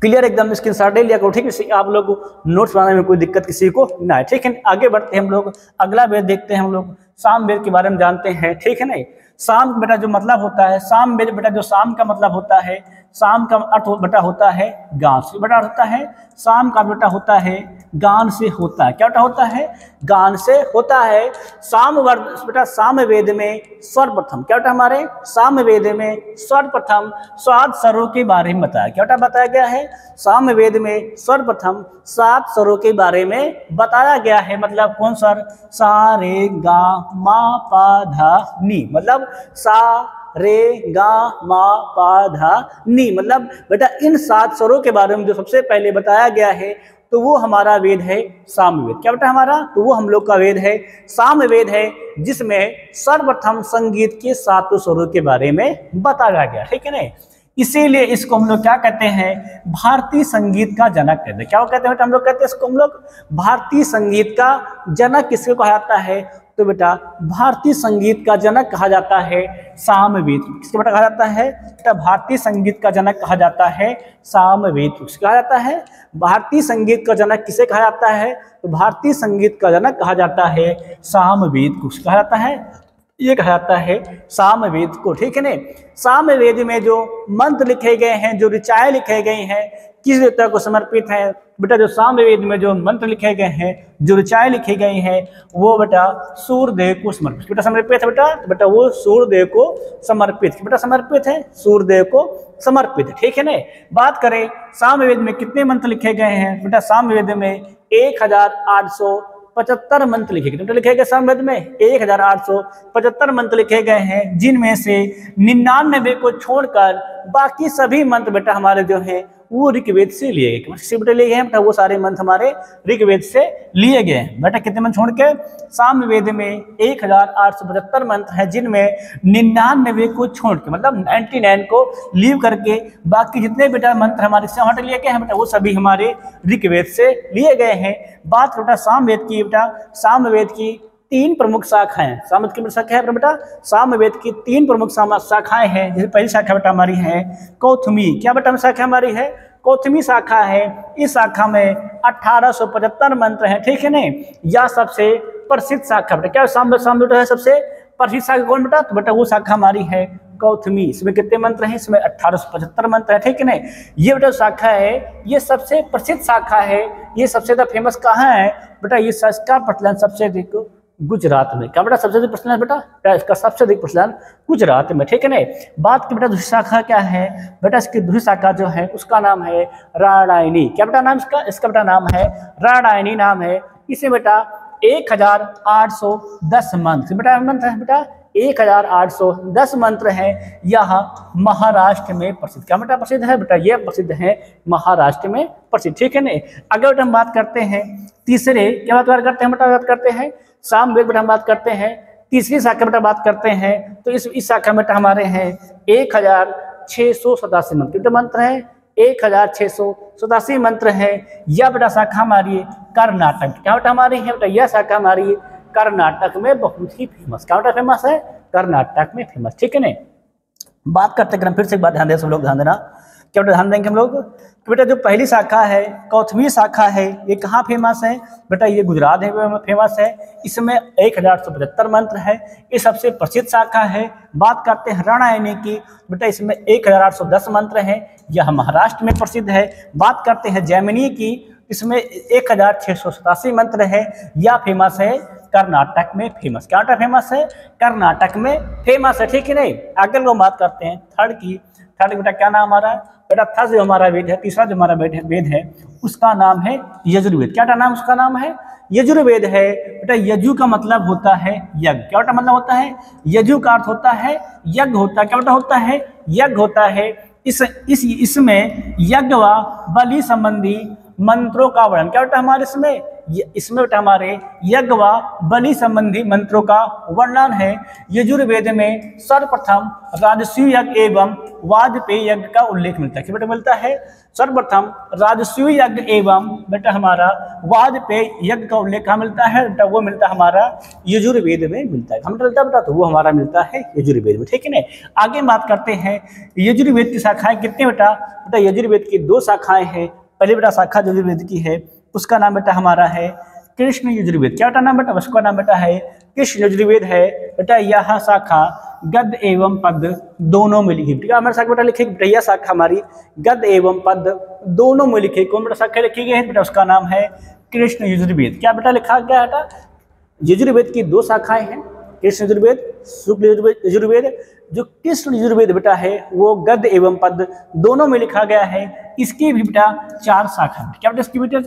क्लियर एकदम स्क्रीन शॉट ले लिया करो। ठीक है, आप लोग नोट्स बनाने में कोई दिक्कत किसी को ना है। ठीक है, आगे बढ़ते हैं हम लोग, अगला वेद देखते हैं हम लोग, साम वेद के बारे में जानते हैं। ठीक है नहीं, साम बेटा जो मतलब होता है, साम वेद बेटा जो साम का मतलब होता है, साम का अर्थ बेटा होता है गान से। बेटा होता है साम का बेटा होता है गान से होता है। क्या बेटा होता है, गान से होता है। साम वर्ग बेटा साम वेद में सर्वप्रथम क्या बेटा हमारे साम वेद में सर्वप्रथम 7 स्वरों के बारे में बताया। क्या बेटा बताया गया है, साम वेद में सर्वप्रथम 7 स्वरों के बारे में बताया गया है। मतलब कौन स्वर, सा रे गा मा पा धा नी, मतलब सा रे गा मा पा धा नी। मतलब बेटा इन 7 स्वरों के बारे में जो सबसे पहले बताया गया है तो वो हमारा वेद है सामवेद। क्या बेटा हमारा, तो वो हम लोग का वेद है सामवेद है, जिसमें सर्वप्रथम संगीत के 7 स्वरों के बारे में बताया गया। ठीक है ना, इसीलिए इसको हम लोग क्या कहते हैं, भारतीय संगीत का जनक कहते हैं। क्या कहते हैं बेटा, हम लोग कहते हैं इसको हम लोग भारतीय संगीत का जनक किसको कहा जाता है, तो बेटा भारतीय संगीत का जनक कहा जाता है सामवेद। किसको बेटा कहा जाता है, बेटा भारतीय संगीत का जनक कहा जाता है सामवेद। किसको कहा जाता है, भारतीय संगीत का जनक किसे कहा जाता है, तो भारतीय संगीत का जनक कहा जाता है सामवेद को। कहा जाता है, ये कहा जाता है सामवेद को। ठीक है ना, सामवेद में जो मंत्र लिखे गए हैं, जो ऋचाएं लिखे गए हैं, किस देवता को समर्पित है, बेटा जो सामवेद में जो मंत्र लिखे गए हैं, जो ऋचाएं लिखी गई हैं, वो बेटा सूर्यदेव को समर्पित। बेटा समर्पित है बेटा वो सूर्यदेव को समर्पित, बेटा समर्पित है सूर्यदेव को समर्पित है। ठीक है ना, बात करें सामवेद में कितने मंत्र लिखे गए हैं, बेटा सामवेद में 1875 मंत्र लिखे गए। लिखे गए सामवेद में 1875 मंत्र लिखे गए हैं, जिनमें से 99 को छोड़कर बाकी सभी मंत्र बेटा हमारे जो हैं वो ऋग्वेद से लिए गए। बेटा लिए गए हैं, बेटा वो सारे मंत्र हमारे ऋग्वेद से लिए गए हैं। बेटा कितने मंत्र छोड़ के, सामवेद में 1875 मंत्र हैं, जिनमें 99 को छोड़ के मतलब 99 को लीव करके बाकी जितने बेटा मंत्र हमारे से हट लिए गए हैं, बेटा वो सभी हमारे ऋग्वेद से लिए गए हैं। बात बेटा सामवेद की, बेटा सामवेद की 3 प्रमुख शाखाएं, सामवेद की शाखा है बेटा, सामवेद की 3 प्रमुख शाखाएं हैं। जैसे पहली शाखा बेटा हमारी है कौथमी। क्या बेटा शाखा हमारी है कौथमी शाखा है। इस शाखा में 1875 मंत्र हैं। ठीक है ना, यह सबसे प्रसिद्ध शाखा बेटा। क्या सामवेद है सबसे प्रसिद्ध शाखा कौन बेटा, तो बेटा वो शाखा हमारी है कौथमी। इसमें कितने मंत्र हैं, इसमें 1875 मंत्र है। ठीक है ना, ये बेटा शाखा है, ये सबसे प्रसिद्ध शाखा है। ये सबसे ज्यादा फेमस कहाँ है बेटा, ये इसका प्रचलन सबसे अधिक गुजरात में। क्या बेटा सबसे अधिक प्रचलन बेटा, इसका सबसे अधिक प्रचलन गुजरात में, ठीक है ना। बात की बेटा दूसरी शाखा क्या है बेटा, इसकी दूसरी शाखा जो है उसका नाम है राणायनी। क्या बेटा नाम इसका बेटा नाम है राणायनी नाम है। इसे बेटा 1810 मंत्र बेटा मंत्र है बेटा 1810 मंत्र है। यह महाराष्ट्र में प्रसिद्ध, क्या बेटा प्रसिद्ध है बेटा, यह प्रसिद्ध है महाराष्ट्र में प्रसिद्ध, ठीक है ना। अगर बेटा हम बात करते हैं तीसरे, क्या बात करते हैं बेटा, बात करते हैं सामवेद बेटा हम बात करते हैं तीसरी शाखा बेटा बात करते हैं, तो इस शाखा में बेटा हमारे हैं 1687 मंत्र बेटा मंत्र है 1687 मंत्र है। यह बेटा शाखा हमारी कर्नाटक, क्या बेटा हमारी है बेटा, यह शाखा हमारी कर्नाटक में बहुत ही फेमस, क्या बेटा फेमस है, कर्नाटक में फेमस, ठीक है ना। बात करते हैं फिर से एक बात ध्यान दें सब लोग, ध्यान देना, क्या बेटा ध्यान देंगे हम लोग कि बेटा जो पहली शाखा है कौथमी शाखा है, ये कहाँ फेमस है बेटा, ये गुजरात में फेमस है। इसमें 1875 मंत्र है, ये सबसे प्रसिद्ध शाखा है। बात करते हैं राणायनी की बेटा, इसमें 1810 मंत्र हैं, यह महाराष्ट्र में प्रसिद्ध है। बात करते हैं जैमिनी की, इसमें 1687 मंत्र है, यह फेमस है कर्नाटक में फेमस, क्या फेमस है, कर्नाटक में फेमस है, ठीक है नहीं। आगे लोग बात करते हैं थर्ड की, थर्ड बेटा क्या नाम हमारा बेटा, थर्ड जो हमारा वेद है, तीसरा जो हमारा वेद है उसका नाम है यजुर्वेद। क्या नाम उसका नाम है, यजुर्वेद है बेटा। यजु का मतलब होता है यज्ञ, क्या बेटा मतलब होता है, यजु का अर्थ होता है यज्ञ होता है, क्या बेटा होता है यज्ञ होता है। इसमें यज्ञ व बलि संबंधी मंत्रों का वर्णन, क्या बेटा हमारे इसमें बेटा हमारे यज्ञ व बलि संबंधी मंत्रों का वर्णन है। यजुर्वेद में सर्वप्रथम राजसूय यज्ञ एवं वाजपेय यज्ञ का उल्लेख मिलता है, क्या बेटा मिलता है, सर्वप्रथम राजसूय यज्ञ एवं बेटा हमारा वाजपेय यज्ञ का उल्लेख कहाँ मिलता है बेटा, वो मिलता है हमारा यजुर्वेद में मिलता है, हम मिलता है बेटा, तो वो हमारा मिलता है यजुर्वेद में, ठीक है ना। आगे बात करते हैं यजुर्वेद की शाखाएं कितने बेटा, यजुर्वेद की 2 शाखाएं हैं। पहली बेटा शाखा जो यजुर्वेद की है उसका नाम बेटा हमारा है कृष्ण यजुर्वेद, क्या बेटा नाम बेटा, उसका नाम बेटा है कृष्ण यजुर्वेद है बेटा। यह शाखा गद्य एवं पद दोनों में लिखी, ठीक है हमारे शाखा बेटा लिखी बेटा, यह शाखा हमारी गद्य एवं पद दोनों में लिखी, कौन बेटा शाखा लिखी गई है बेटा, उसका नाम है कृष्ण यजुर्वेद। क्या बेटा लिखा गया बेटा, यजुर्वेद की 2 शाखाएं हैं, कृष्ण यजुर्वेद शुक्ल यजुर्वेद। जो कृष्ण यजुर्वेद बेटा है वो गद्य एवं पद दोनों में लिखा गया है। इसकी भी बेटा 4 शाखा, क्या बेटा इसकी बेटा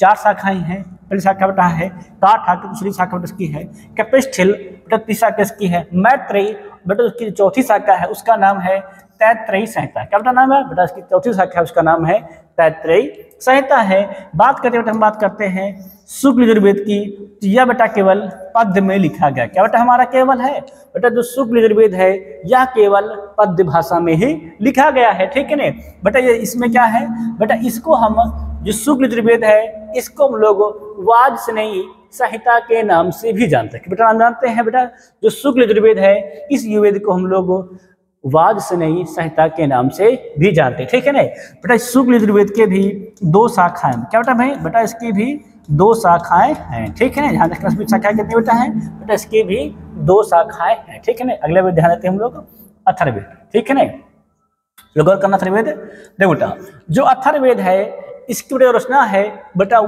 4 शाखाएं हैं। पहली शाखा बेटा है काठ, दूसरी शाखा बेटा इसकी है कैपिस्थिल बेटा, तीसरी शाखा इसकी है मैत्रेयी बेटा, उसकी चौथी शाखा है उसका नाम है तैत्तिरीय संहिता, क्या बेटा नाम है बेटा, इसकी चौथी शाखा है उसका नाम है तैत्तिरीय संहिता है। बात करते बेटा हम बात करते हैं शुक्ल यजुर्वेद की, यह बेटा केवल पद्य में लिखा गया, क्या बेटा हमारा केवल है बेटा, जो शुक्ल यजुर्वेद है यह केवल पद्य भाषा में ही लिखा गया है, ठीक है ना बेटा। ये इसमें क्या है बेटा, इसको हम जो शुक्ल यजुर्वेद है इसको हम लोग वाजस्नेयी संहिता के नाम से भी जानते हैं, बेटा नाम जानते हैं बेटा, जो शुक्ल यजुर्वेद है इस यजुर्वेद को हम लोग वाजस्नेयी संहिता के नाम से भी जानते हैं, ठीक है ना बेटा। शुक्ल यजुर्वेद के भी 2 शाखाएं, क्या बेटा भाई बेटा, इसकी भी 2 शाखाएं हैं, ठीक है ना। ध्यान रखना इसकी शाखाएं कितनी बेटा हैं बेटा, इसकी भी 2 शाखाएं हैं, ठीक है ना। अगले में ध्यान देते हैं हम लोग अथर्ववेद, ठीक है ना, लोग और करना अथर्ववेद। देखो बेटा जो अथर्ववेद है इसकी बेटा रचना है बेटा,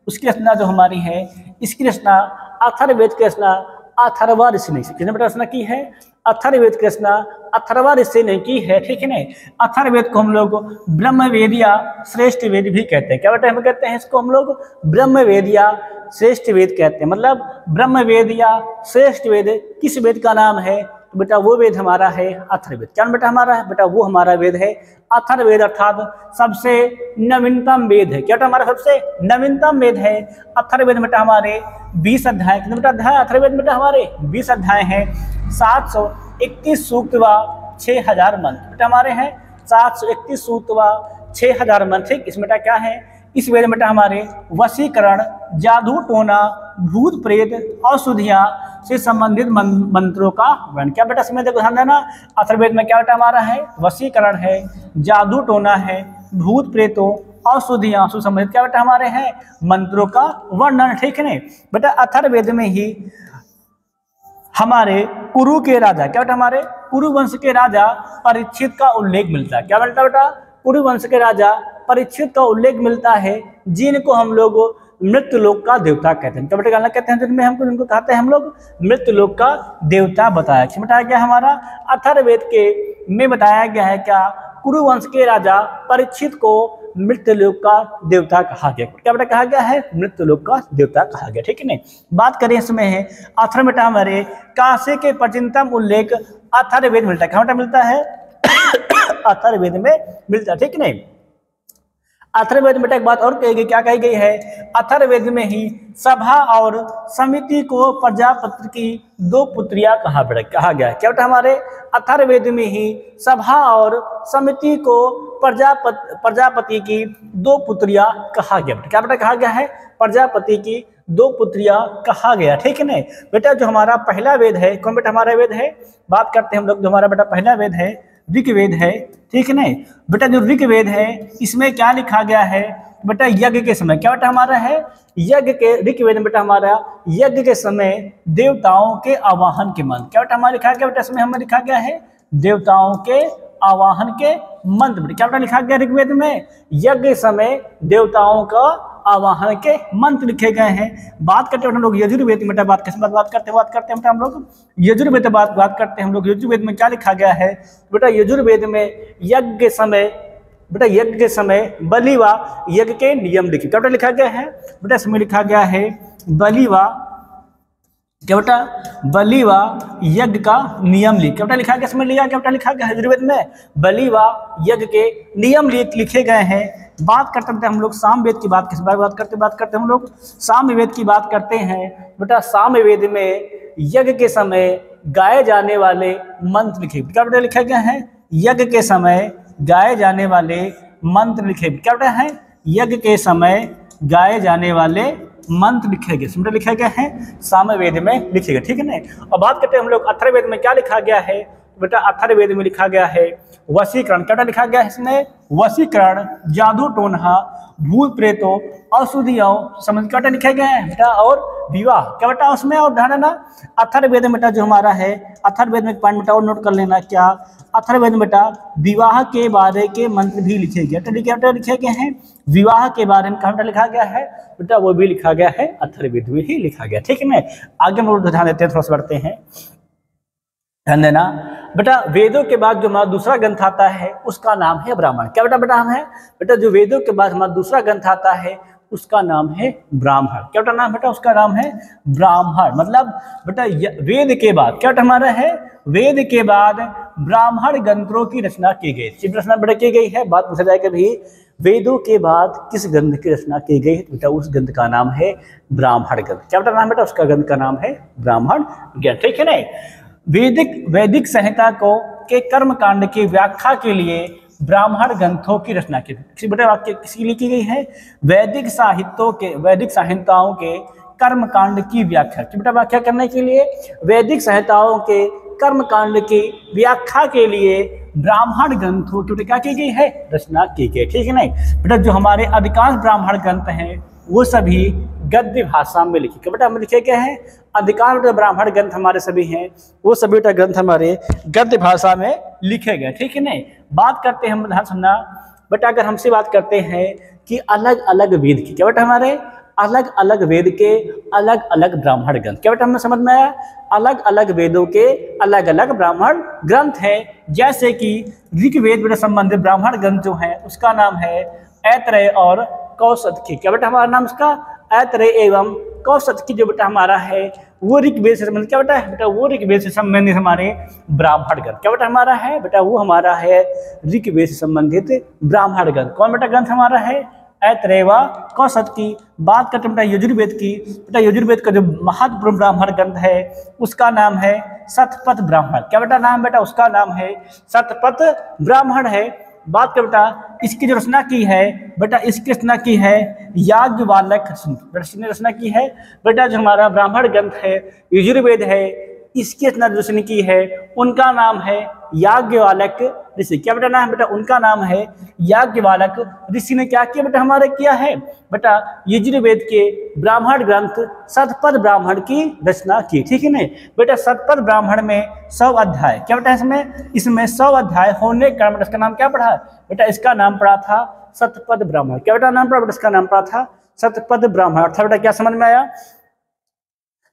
उसकी रचना जो हमारी है इसकी रचना अथर्ववेद की रचना अथर्वा ऋषि ने, किसने बेटा रचना की है, अथर्ववेद की रचना अथर्वा ऋषि ने की है, ठीक है ना। अथर्ववेद को हम लोग ब्रह्मवेद या श्रेष्ठ वेद भी कहते हैं, क्या बेटा हम कहते हैं इसको हम लोग ब्रह्मवेद या श्रेष्ठ वेद कहते हैं। मतलब ब्रह्मवेद या श्रेष्ठ वेद किस वेद का नाम है तो बेटा वो वेद हमारा है अथर्ववेद, क्या बेटा हमारा है बेटा, वो हमारा वेद है अथर्ववेद, अर्थात सबसे नवीनतम वेद है, क्या बेटा हमारा सबसे नवीनतम वेद है अथर्ववेद। बेटा हमारे 20 अध्याय, कितने बेटा अध्याय अथर्ववेद बेटा हमारे 20 अध्याय हैं, 731 सूक्त व 6000 मंत्र बेटा हमारे हैं, 731 सूक्त व 6000 मंत्र, ठीक। इसमें बेटा क्या है, इस वेद में बेटा हमारे वशीकरण, जादू टोना, भूत प्रेत, औषधियाँ से संबंधित मंत्रों का वर्णन, क्या बेटा इसमें देखो ध्यान देना, अथर्ववेद में क्या बेटा हमारा है, वशीकरण है, जादू टोना है, भूत प्रेतों औषधियाँ से संबंधित क्या बेटा हमारे हैं मंत्रों का वर्णन, ठीक है ना बेटा। अथर्ववेद में ही हमारे कुरु के राजा, क्या बेटा हमारे कुरु वंश के राजा परीक्षित का उल्लेख मिलता है, क्या बेटा कुरु वंश के राजा परीक्षित का उल्लेख मिलता है, जिनको हम लोग मृत्युलोक का देवता कहते हैं। क्या बेटा गाना कहते हैं जिनमें हमको जिनको कहते हैं हम लोग मृत्युलोक का देवता बताया गया हमारा अथर्ववेद के में बताया गया है क्या कुरुवंश के राजा परीक्षित को मृत्युलोक का देवता कहा गया। क्या बेटा कहा गया है? मृत्युलोक का देवता कहा गया। ठीक है नहीं। बात करें इसमें है अथर्ववेद हमारे काशी के प्राचीनतम उल्लेख अथर्ववेद मिलता है। कहाँ मिलता है? अथर्ववेद में मिलता है। ठीक नहीं। अथर्ववेद में एक बात और कही गई, क्या कही गई है? अथर्ववेद में ही सभा और समिति को प्रजापति की दो पुत्रियां कहा गया है। क्या बेटा हमारे अथर्ववेद में ही सभा और समिति को प्रजापति की दो पुत्रियां कहा गया। क्या बेटा कहा गया है? प्रजापति की दो पुत्रियां कहा गया। ठीक है नहीं बेटा। जो हमारा पहला वेद है, कौन बेटा हमारा वेद है? बात करते हैं हम लोग, जो हमारा बेटा पहला वेद है ऋग्वेद है। ठीक है नहीं बेटा। जो ऋग्वेद है इसमें क्या लिखा गया है बेटा? यज्ञ के समय। क्या बेटा हमारा है? यज्ञ के ऋग्वेद में बेटा हमारा यज्ञ के समय देवताओं के आवाहन के मंत्र। क्या बेटा हमारा लिखा गया? बेटा इसमें हमें लिखा गया है देवताओं के आवाहन के मंत्र। क्या बेटा लिखा गया ऋग्वेद में? यज्ञ समय देवताओं का आवाहन के मंत्र लिखे गए हैं। बात करते हैं हम लोग यजुर्वेद में। बेटा बात करते हैं हम लोग यजुर्वेद बात करते हैं हम लोग। यजुर्वेद में क्या लिखा गया है बेटा? यजुर्वेद में यज्ञ के समय बलि व यज्ञ के नियम लिखे। क्या बेटा लिखा गया है? बेटा इसमें लिखा गया है बलि व क्या बेटा? बलि व यज्ञ का नियम लिख। क्या बेटा लिखा गया? इसमें लिया क्या बेटा लिखा गया यजुर्वेद में? बलि व यज्ञ के नियम लिखे गए हैं। बात करते हैं हम लोग सामवेद की बात करते हैं हम लोग सामवेद की बात करते हैं। बेटा सामवेद में यज्ञ के समय गाए जाने वाले मंत्र लिखे। क्या बेटा लिखा गया है? यज्ञ के समय गाए जाने वाले मंत्र लिखे। क्या बेटा है? यज्ञ के समय गाए जाने वाले मंत्र लिखे गए। बेटा लिखा गया है सामवेद में लिखे गए। ठीक है ना। और बात करते हैं हम लोग अथर्ववेद में क्या लिखा गया है बेटा? अथर्ववेद में लिखा गया है वशीकरण। क्या लिखा गया है इसमें? वशीकरण, जादू टोनहा, भूत प्रेतों, औषधियों समझ क्या लिखा गया है बेटा? और विवाह। क्या बेटा उसमें और ध्यान देना अथर्ववेद में बेटा जो हमारा है अथर्ववेद में एक पॉइंट बेटा और नोट कर लेना। क्या अथर्ववेद में बेटा विवाह के बारे के मंत्र भी लिखे गए। बेटा लिखे गए हैं विवाह के बारे में। कहाँ लिखा गया है बेटा? वो भी लिखा गया है अथर्ववेद में ही लिखा गया। ठीक है ना। आगे हम लोग ध्यान देते हैं, थोड़ा सा बढ़ते हैं, ध्यान देना बेटा। वेदों के बाद जो हमारा दूसरा ग्रंथ आता है उसका नाम है ब्राह्मण। क्या बेटा हम है बेटा? जो वेदों के बाद हमारा दूसरा ग्रंथ आता है उसका नाम है ब्राह्मण। क्या बेटा नाम बेटा? उसका नाम है ब्राह्मण। मतलब बेटा वेद के बाद क्या बेटा हमारा है? वेद के बाद ब्राह्मण ग्रंथों की रचना की गई। रचना बेटा की गई है। बात पूछा जाए कि भाई वेदों के बाद किस ग्रंथ की रचना की गई? बेटा उस ग्रंथ का नाम है ब्राह्मण ग्रंथ। क्या बेटा नाम बेटा? उसका ग्रंथ का नाम है ब्राह्मण ग्रंथ। ठीक है ना। वैदिक संहिता के कर्म कांड की व्याख्या के लिए ब्राह्मण ग्रंथों की रचना की। बेटा वाक्य किसकी लिखी गई है? वैदिक संहिताओं के कर्म कांड की व्याख्या। बेटा व्याख्या करने के लिए वैदिक संहिताओं के कर्म कांड की व्याख्या के लिए ब्राह्मण ग्रंथों की क्या की गई है? रचना की गई। ठीक है नहीं बेटा। जो हमारे अधिकांश ब्राह्मण ग्रंथ हैं वो सभी गद्य भाषा में लिखे। बेटा हम लिखे गए हैं अधिकांश ब्राह्मण ग्रंथ हमारे सभी हैं वो सभी ग्रंथ हमारे गद्य भाषा में लिखे गए। ठीक है नहीं। बात करते हैं हम, ध्यान सुनना बेटा। अगर हमसे बात करते हैं कि अलग अलग वेद की, क्या बेटा हमारे अलग अलग वेद के अलग अलग ब्राह्मण ग्रंथ। क्या बेटा हमें समझ में आया? अलग अलग वेदों के अलग अलग ब्राह्मण ग्रंथ हैं। जैसे कि ऋग्वेद से संबंधित ब्राह्मण ग्रंथ जो है उसका नाम है ऐतरेय और कौसतकी। क्या बेटा हमारा नाम उसका? ऐतरेय एवं कौसतकी जो बेटा हमारा है वो ऋग्वेद से संबंधित। क्या बेटा है बेटा? वो ऋग्वेद से संबंधित हमारे ब्राह्मण ग्रंथ। क्या बेटा हमारा है बेटा? वो हमारा है ऋग्वेद से संबंधित ब्राह्मण ग्रंथ। कौन बेटा ग्रंथ हमारा है? ऐतरेय व कौसतकी। बात करते हैं बेटा यजुर्वेद की। बेटा यजुर्वेद का जो महत्वपूर्ण ब्राह्मण ग्रंथ है उसका नाम है शतपथ ब्राह्मण। क्या बेटा नाम बेटा? उसका नाम है शतपथ ब्राह्मण है। बात कर बेटा इसकी जो रचना की है बेटा, इसकी रचना की है याज्ञवल्क्य ने रचना की है। बेटा जो हमारा ब्राह्मण ग्रंथ है यजुर्वेद है इसकी रचना जो की है उनका नाम है याज्ञवल्क्य ऋषि। क्या बेटा नाम है बेटा? उनका नाम है याज्ञवल्क्य ऋषि ने क्या किया बेटा? हमारे किया है बेटा यजुर्वेद के ब्राह्मण ग्रंथ शतपथ ब्राह्मण की रचना की। ठीक है ना बेटा। शतपथ ब्राह्मण में 100 अध्याय। क्या बेटा इसमें 100 अध्याय होने के कारण इसका नाम क्या पड़ा बेटा? इसका नाम पड़ा था शतपथ ब्राह्मण। क्या बेटा नाम पड़ा बेटा? इसका नाम पड़ा था शतपथ ब्राह्मण। अर्थात बेटा क्या समझ में आया?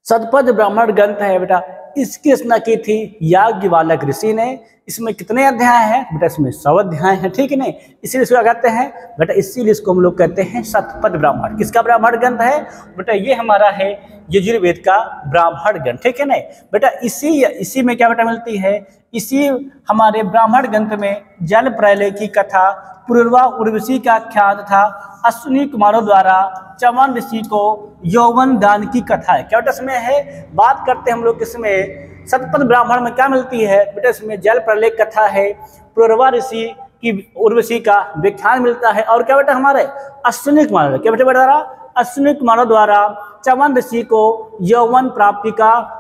शतपथ ब्राह्मण ग्रंथ है बेटा, इसकी रचना की थी याज्ञवल्क्य ऋषि ने। इसमें कितने अध्याय हैं बेटा? इसमें 100 अध्याय हैं, ठीक है नहीं? इसीलिए इसको कहते हैं बेटा, इसीलिए इसको हम लोग कहते हैं शतपथ ब्राह्मण। किसका ब्राह्मण ग्रंथ है बेटा? ये हमारा है यजुर्वेद का ब्राह्मण ग्रंथ, ठीक है नहीं बेटा? इसी में क्या बेटा मिलती है? इसी हमारे ब्राह्मण ग्रंथ में जल प्रलय की कथा, पूर्वा उर्वशी का ख्यात था, अश्विनी कुमारों द्वारा च्यवन ऋषि को यौवन दान की कथा है। क्या बेटा इसमें है? बात करते हैं हम लोग किसमें? शतपथ ब्राह्मण में क्या मिलती है बेटा? इसमें जल प्रलय कथा है, पूर्वा ऋषि की उर्वशी का व्याख्यान मिलता है, और क्या बेटा हमारे अश्विनी कुमार, क्या बेटा बेटा अश्विनी कुमारों द्वारा च्यवन ऋषि को यौवन प्राप्ति का,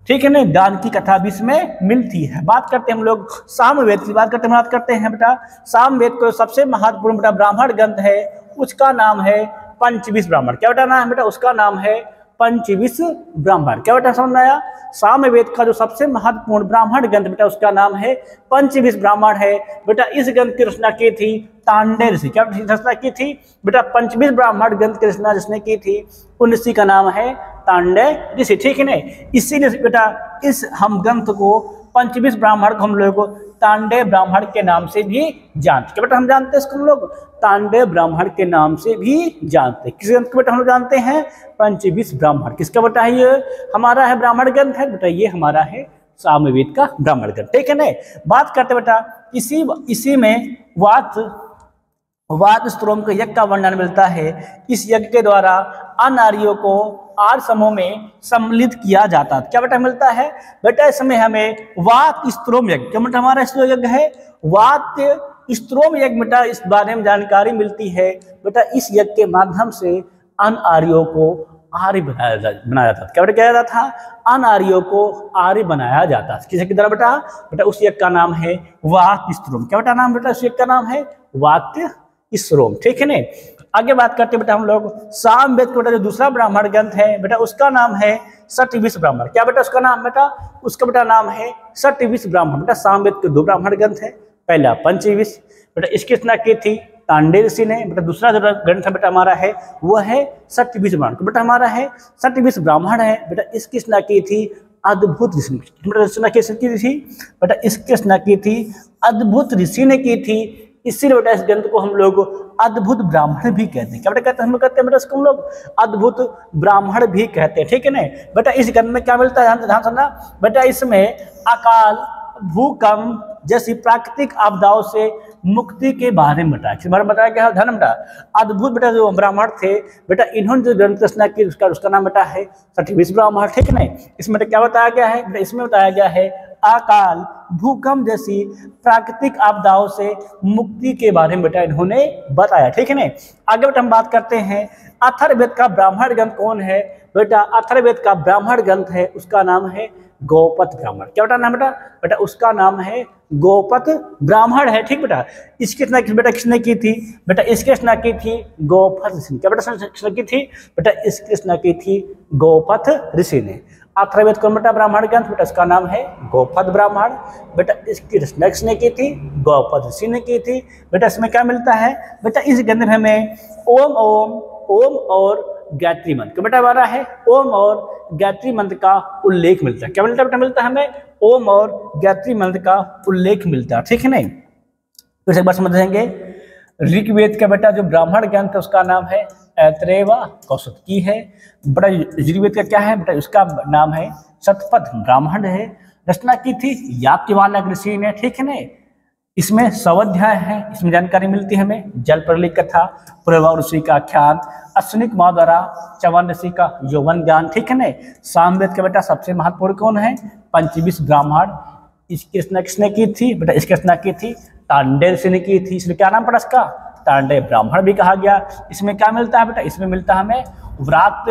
ठीक है ना, दान की कथा भी इसमें मिलती है। बात करते हैं हम लोग सामवेद की, बात करते हैं बेटा सामवेद को सबसे महत्वपूर्ण बेटा ब्राह्मण ग्रंथ है, उसका नाम है पंचविंश ब्राह्मण। क्या बेटा नाम है बेटा? उसका नाम है पंचविंश ब्राह्मण। क्या बेटा समझ में आया? सामवेद का जो सबसे महत्वपूर्ण ब्राह्मण ग्रंथ बेटा, उसका नाम है पंचविंश ब्राह्मण है बेटा। इस ग्रंथ की रचना की थी तांडे ऋषि। क्या रचना की थी बेटा? पंचविंश ब्राह्मण ग्रंथ की रचना जिसने की थी उन ऋषि का नाम है तांडे ऋषि, ठीक है ना? इसीलिए बेटा इस हम ग्रंथ को पंचविंश ब्राह्मण को हम लोग तांडे ब्राह्मण के नाम से भी जानते। क्या बेटा हम जानते हैं इसको? हम लोग तांडे ब्राह्मण के नाम से भी जानते हैं। किस ग्रंथ को बेटा हम लोग जानते हैं? पंचविंश ब्राह्मण। किसका बेटा है ये? हमारा है ब्राह्मण ग्रंथ है बेटा, ये हमारा है सामवेद का ब्राह्मण ग्रंथ, ठीक है ना? बात करते बेटा इसी में वात स्त्रोम के यज्ञ का वर्णन मिलता है। इस यज्ञ के द्वारा अनार्यों को 8 समूह में सम्मिलित किया जाता है। क्या बेटा मिलता है बेटा? इसमें हमें वात स्त्रोम यज्ञ, क्या बेटा हमारा यज्ञ है वात स्त्रोम यज्ञ बेटा, इस बारे में जानकारी मिलती है बेटा। इस यज्ञ के माध्यम से अनार्यों को आर्य बनाया जाता था। क्या बेटा किया जाता था? अनार्यों को आर्य बनाया जाता था। किसी की तरह बेटा? बेटा उस यज्ञ का नाम है वात स्त्रोम। क्या बेटा नाम बेटा? उस यज्ञ का नाम है वात स्त्रोम, ठीक है ना? आगे बात करते बेटा हम लोग सामवेद का बेटा जो दूसरा ब्राह्मण ग्रंथ है बेटा, उसका नाम है शतविंश ब्राह्मण। क्या बेटा उसका नाम बेटा? उसका बेटा नाम है शतविंश ब्राह्मण। बेटा सामवेद के 2 ब्राह्मण ग्रंथ है, पहला पंचविंश बेटा, इसकी रचना की थी तांडे ऋषि ने बेटा। दूसरा जो ग्रंथ बेटा हमारा है वो है शतविंश ब्राह्मण। बेटा हमारा है शतविंश ब्राह्मण है बेटा, इसकी रचना की थी अद्भुत ऋषि ने। रचना किसने की थी बेटा? इसकी रचना की थी अद्भुत ऋषि ने की थी। इसीलिए बेटा इस ग्रंथ को हम लोग अद्भुत ब्राह्मण भी कहते हैं। क्या बेटा कहते हैं? हम लोग कहते हैं बेटा इसको हम लोग अद्भुत ब्राह्मण भी कहते हैं, ठीक है ना बेटा? इस ग्रंथ में क्या मिलता है ध्यान सुनना बेटा, इसमें अकाल, भूकंप जैसी प्राकृतिक आपदाओं से मुक्ति के बारे में बताया। किस बारे में बताया गया? ध्यान बेटा अद्भुत बेटा जो ब्राह्मण थे बेटा, इन्होंने जो ग्रंथ रचना की उसका नाम बेटा है शतविंश ब्राह्मण, ठीक है ना? इसमें क्या बताया गया है बेटा? इसमें बताया गया है अकाल, भूकंप जैसी प्राकृतिक आपदाओं से मुक्ति के बारे में बेटा इन्होंने बताया, ठीक है ना? आगे बेटा हम बात करते हैं अथर्ववेद का ब्राह्मण ग्रंथ कौन है बेटा? अथर्ववेद का ब्राह्मण ग्रंथ है, उसका नाम है गौपथ ब्राह्मण। क्या बेटा नाम बेटा? बेटा उसका नाम है गौपथ ब्राह्मण है, ठीक बेटा? इसकी रचना बेटा किसने की थी बेटा? इसकी रचना की थी गौपथ ऋषि ने। क्या बेटा रचना की थी बेटा? इसकी रचना की थी गौपथ ऋषि ने। अथर्ववेद कौन बेटा ब्राह्मण ग्रंथ बेटा? इसका नाम है गौपथ ब्राह्मण बेटा। इसकी रचना किसने की थी? गौपथ ऋषि ने की थी बेटा। इसमें क्या मिलता है बेटा? इस ग्रंथ में हमें ओम और गायत्री मंत्र बेटा हमारा है ओम और गायत्री मंत्र का उल्लेख मिलता है। क्या मिलता है बेटा? मिलता है हमें ओम और गायत्री मंत्र का उल्लेख मिलता है, ठीक है नहीं? फिर एक बार समझ लेंगे। ऋग्वेद का बेटा जो ब्राह्मण ग्रंथ है उसका नाम है ऐतरेय व कौशिकी है बेटा। ऋग्वेद का क्या है बेटा? उसका नाम है शतपथ ब्राह्मण है। रचना की थी याज्ञवल्क्य ऋषि ने, ठीक है ना? इसमें 100 अध्याय है। इसमें जानकारी मिलती है हमें जल प्रलय कथा, पूर्वा ऋषि का आख्यान, अश्विनी कुमार द्वारा च्यवन ऋषि का यौवन ज्ञान, ठीक है ना? सामवेद का बेटा सबसे महत्वपूर्ण कौन है? पंचविंश ब्राह्मण। इसकी रचना किसने की थी बेटा? इसकी रचना की थी तांडे ऋषि ने की थी। इसलिए क्या नाम पड़ा इसका? तांडे ब्राह्मण भी कहा गया। इसमें क्या मिलता है बेटा? इसमें मिलता है हमें व्रात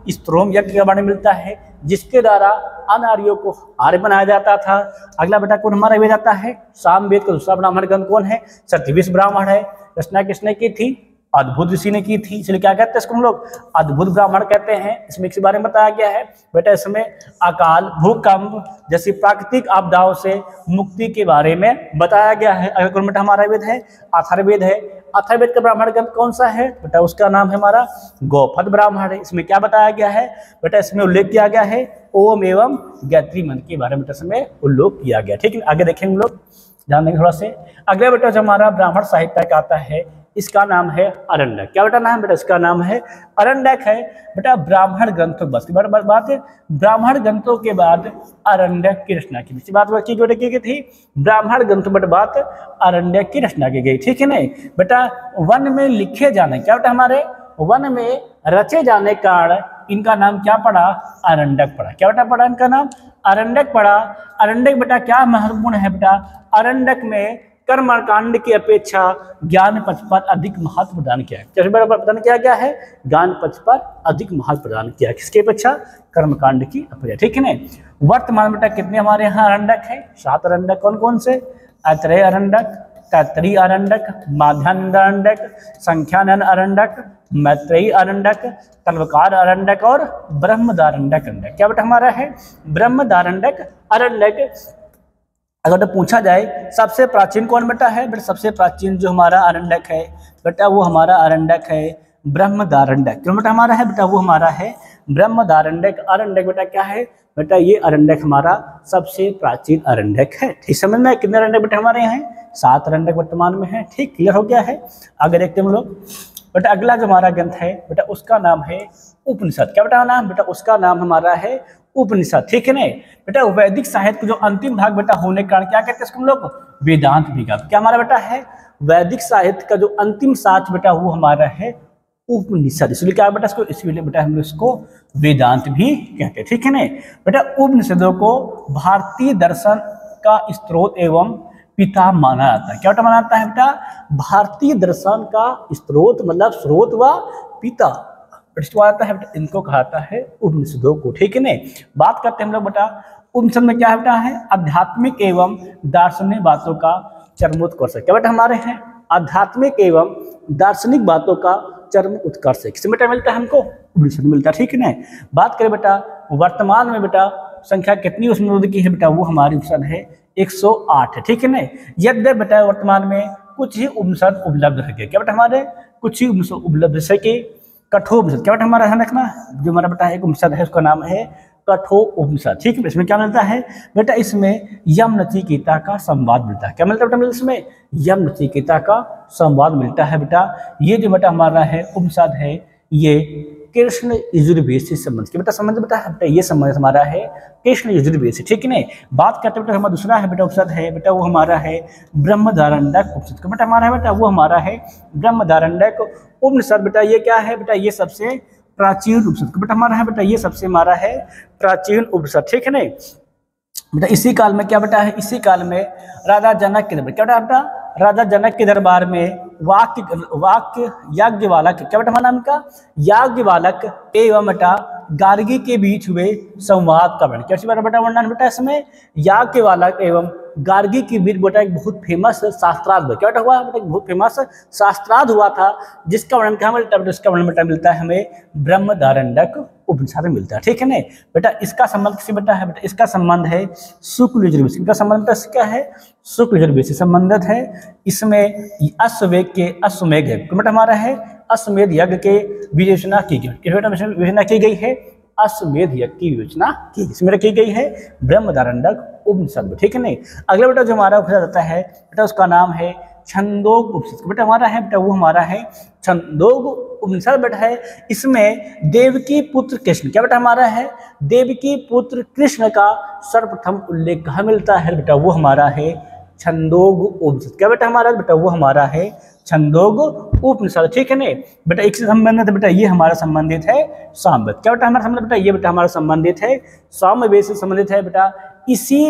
स्त्रोम यज्ञ के बारे में मिलता है, जिसके द्वारा अनार्यों को आर्य बनाया जाता था। अगला बेटा कौन हमारा वे जाता है? सामवेद का दूसरा ब्राह्मण ग्रंथ कौन है? शतविंश ब्राह्मण है। रचना किसने की थी? अद्भुत ऋषि ने की थी, इसलिए क्या कहते हैं इसको हम लोग अद्भुत ब्राह्मण कहते हैं। इसमें किस बारे में बताया गया है बेटा, इसमें अकाल, भूकंप जैसी प्राकृतिक आपदाओं से मुक्ति के बारे में बताया गया है। अगर कौन बेटा हमारा वेद है अथर्ववेद है। अथर्ववेद का ब्राह्मण ग्रंथ कौन सा है बेटा, उसका नाम है हमारा गौपद ब्राह्मण है। इसमें क्या बताया गया है बेटा, इसमें उल्लेख किया गया है ओम एवं गायत्री मंत्र के बारे में बेटा इसमें उल्लेख किया गया। ठीक है, आगे देखेंगे हम लोग, ध्यान देंगे थोड़ा से। अगला बेटा जो हमारा ब्राह्मण साहित्य का आता है, इसका नाम है अरण्यक। क्या बेटा नाम बेटा, इसका नाम है अरण्यक है बेटा। ब्राह्मण ग्रंथों बस की बात है, ब्राह्मण ग्रंथों के बाद अरण्यक की रचना की बात की गई थी। ब्राह्मण ग्रंथों पर बात अरण्यक की रचना की गई, ठीक है नहीं बेटा। वन में लिखे जाने, क्या बेटा हमारे वन में रचे जाने कारण इनका नाम क्या पड़ा, अरण्यक पड़ा। क्या बेटा पड़ा, इनका नाम अरण्यक पड़ा। अरण्यक बेटा क्या महत्वपूर्ण है बेटा, अरण्यक में कर्मकांड की अपेक्षा ज्ञान पक्ष पर अधिक महत्व प्रदान किया है। प्रदान किया गया है, ज्ञान पक्ष पर अधिक महत्व प्रदान किया, किसके अपेक्षा, कर्मकांड की अपेक्षा, ठीक है ना। वर्तमान बेटा कितने हमारे यहाँ अरण्यक है, 7 अरण्यक। कौन कौन से, ऐतरेय अरण्यक, तैतरीय अरण्यक, माध्यान्ह अरण्यक, संख्यानन अरण्यक, मैत्रेयी अरण्यक, तलवकार अरण्यक और ब्रह्मदारण्यक अरण्यक। क्या बेटा हमारा है ब्रह्मदारण्यक अरण्यक। अगर तो पूछा जाए सबसे प्राचीन कौन बेटा है बेटा, सबसे प्राचीन जो हमारा अरण्यक है बेटा वो हमारा अरण्यक है ब्रह्मदारण्यक। क्यों बेटा हमारा है बेटा, वो हमारा है ब्रह्मदारण्यक। अरण्यक बेटा क्या है बेटा, ये अरण्यक हमारा सबसे प्राचीन अरण्यक है। ठीक समझ में, कितने अरण्यक बेटा हमारे यहाँ है, 7 अरण्यक वर्तमान में है। ठीक, क्लियर हो गया है। आगे देखते हैं हम लोग बेटा, अगला जो हमारा ग्रंथ है बेटा उसका नाम है उपनिषद। क्या बेटा नाम बेटा, उसका नाम हमारा है उपनिषद, ठीक है ना बेटा। वैदिक साहित्य का जो अंतिम भाग बेटा होने के कारण क्या कहते हैं इसको हम लोग, वेदांत भी कहते हैं। क्या हमारा बेटा है, वैदिक साहित्य का जो अंतिम साच बेटा वो हमारा है उपनिषद। इसलिए क्या बेटा इसको, इसलिए बेटा हम इसको वेदांत भी कहते हैं, ठीक है ना बेटा। उपनिषदों को भारतीय दर्शन का स्रोत एवं पिता माना जाता है। क्या बेटा माना जाता है बेटा, भारतीय दर्शन का स्रोत, मतलब स्रोत व पिता आता है बेटा, इनको कहा जाता है उपनिषदों को, ठीक है ना। बात करते हैं हम लोग बेटा, उपनिषद में क्या है बेटा है, आध्यात्मिक एवं दार्शनिक बातों का चरमोत्कर्ष। क्या बेटा हमारे हैं आध्यात्मिक एवं दार्शनिक बातों का चरम उत्कर्ष। किसमें बेटा मिलता है हमको, उपनिषद मिलता है, ठीक है ना। बात करें बेटा वर्तमान में बेटा संख्या कितनी उपनिषद की है बेटा, वो हमारी उपनिषद है 108 है, ठीक है ना। यद्य बेटा वर्तमान में कुछ ही उपनिषद उपलब्ध है। क्या बेटा हमारे कुछ ही उपनिषद उपलब्ध, जैसे कि कठोर उपनिषद। क्या बेटा हमारा ध्यान रखना, जो हमारा बेटा एक उपनिषद है उसका नाम है कठोर उपनिषद, ठीक है। इसमें क्या मिलता है बेटा, इसमें यम नचिकेता का संवाद मिलता है। क्या मिलता है बेटा, इसमें यम नचिकेता का संवाद मिलता है बेटा। ये जो बेटा हमारा है उपनिषद है, ये कृष्ण यजुर्वेद से संबंध के बेटा संबंध बेटा है बेटा, ये संबंध हमारा है कृष्ण यजुर्वेद से, ठीक है ना। बात करते बेटा हमारा दूसरा है बेटा उपनिषद है बेटा, वो हमारा है ब्रह्मदारण्यक उपनिषद। का बेटा हमारा है बेटा, वो हमारा है ब्रह्मदारण्यक उपनिषद। बेटा ये क्या है बेटा, ये सबसे प्राचीन उपनिषद बेटा हमारा है बेटा, ये सबसे हमारा है प्राचीन उपनिषद, ठीक है ना बेटा। इसी काल में क्या बेटा है, इसी काल में राजा जनक के दरबार, क्या बेटा राजा जनक के दरबार में वाक्य याज्ञवालक, क्या बेटा हमारा नाम का याज्ञवालक एवं बेटा गार्गी के बीच हुए संवाद का वर्णन। क्या बेटा वर्णन बेटा, इसमें याज्ञवालक एवं गार्गी के बीच बेटा एक बहुत फेमस शास्त्रार्थ हुआ। क्या बेटा हुआ बेटा, बहुत फेमस शास्त्रार्थ हुआ था, जिसका वर्णन क्या मिलता है, इसका वर्णन बेटा मिलता है हमें ब्रह्मदारण्यक उपनिषद में मिलता है, ठीक है ना बेटा। इसका संबंध किसी बेटा है बेटा, इसका संबंध है शुक्ल यजुर्वेद से। संबंध क्या है, शुक्ल यजुर्वेद से संबंधित है। इसमें अश्वमेध के अश्वमेध है बेटा हमारा है अश्वमेध यज्ञ के विवेचना की गई, विवेचना की गई है अश्वमेध यज्ञ की विवेचना की गई है ब्रह्मदारण्यक उपनिषद, ठीक है नहीं। अगला बेटा जो हमारा उपनिषद आता है बेटा, उसका नाम है छंदोग उपनिषद। बेटा हमारा है बेटा, वो हमारा है छंदोग उपनिषद बेटा है। इसमें देवकी पुत्र कृष्ण, क्या बेटा हमारा है देवकी पुत्र कृष्ण का सर्वप्रथम उल्लेख कहाँ मिलता है बेटा, वो हमारा है छंदोग उपनिषद। क्या बेटा हमारा बेटा, वो हमारा है छंदोग उपनिषद, ठीक है ना बेटा। एक से संबंधित बेटा ये हमारा संबंधित है सामवेद। क्या बेटा हमारा संबंधित बेटा, ये बेटा हमारा संबंधित है सामवेद से संबंधित है बेटा। इसी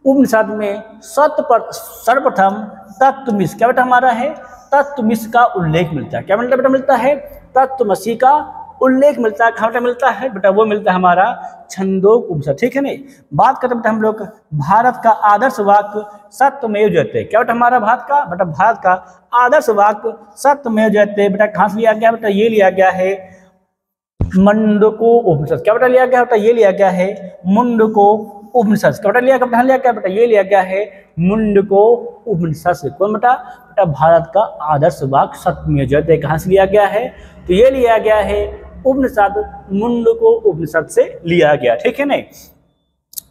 उपनिषद में सर्वप्रथम तत्वमसि, क्या बेटा हमारा है तत्वमसि का उल्लेख मिलता है। क्या बेटा मिलता है तत्वमसि का उल्लेख मिलता है, कहाँ बेटा मिलता है बेटा, वो मिलता है हमारा छंदोग उपनिषद, ठीक है नहीं। बात करते बेटा हम लोग भारत का आदर्श वाक्य सत्यमेव जयते। क्या बेटा हमारा भारत का आदर्श वाक्य सत्यमेव जयते बेटा कहाँ से लिया गया बेटा, ये लिया गया है मुंडको उपनिषद। क्या बेटा लिया गया बेटा, ये लिया गया है मुंडको उपनिषद। क्या बेटा लिया गया बेटा, ये लिया गया है मुंडको उपनिषद से। कौन बेटा, बेटा भारत का आदर्श वाक्य सत्यमेव जयते कहाँ से लिया गया है, तो ये लिया गया है उपनिषद मुंडको उपनिषद से लिया गया, ठीक है नहीं।